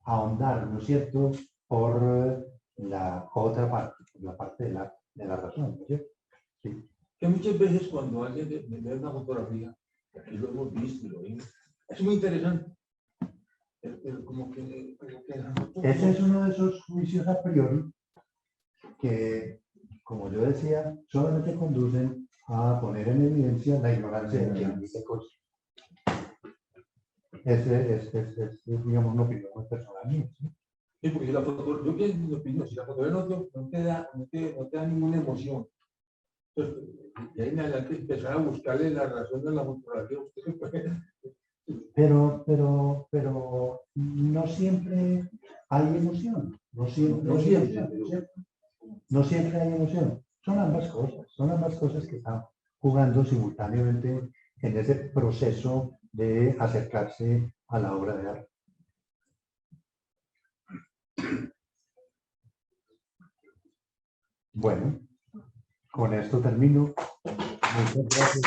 ahondar, ¿no es cierto?, por la otra parte, por la parte de la razón, ¿no es cierto? Sí. Que muchas veces cuando alguien ve una fotografía, aquí lo hemos visto y lo vimos, es muy interesante. Pero como que Ese es uno de esos juicios a priori que, como yo decía, solamente conducen a poner en evidencia la ignorancia de quien dice cosas. Es, digamos, una opinión muy personal mía, ¿sí? Sí, porque si la fotografía, yo pienso en mi opinión, si la fotografía no te da ninguna emoción, entonces, y ahí en adelante empezar a buscarle la razón de la fotografía, usted puede. Pero no siempre hay emoción, no siempre hay emoción. Son ambas cosas que están jugando simultáneamente en ese proceso de acercarse a la obra de arte. Bueno, con esto termino. Muchas gracias.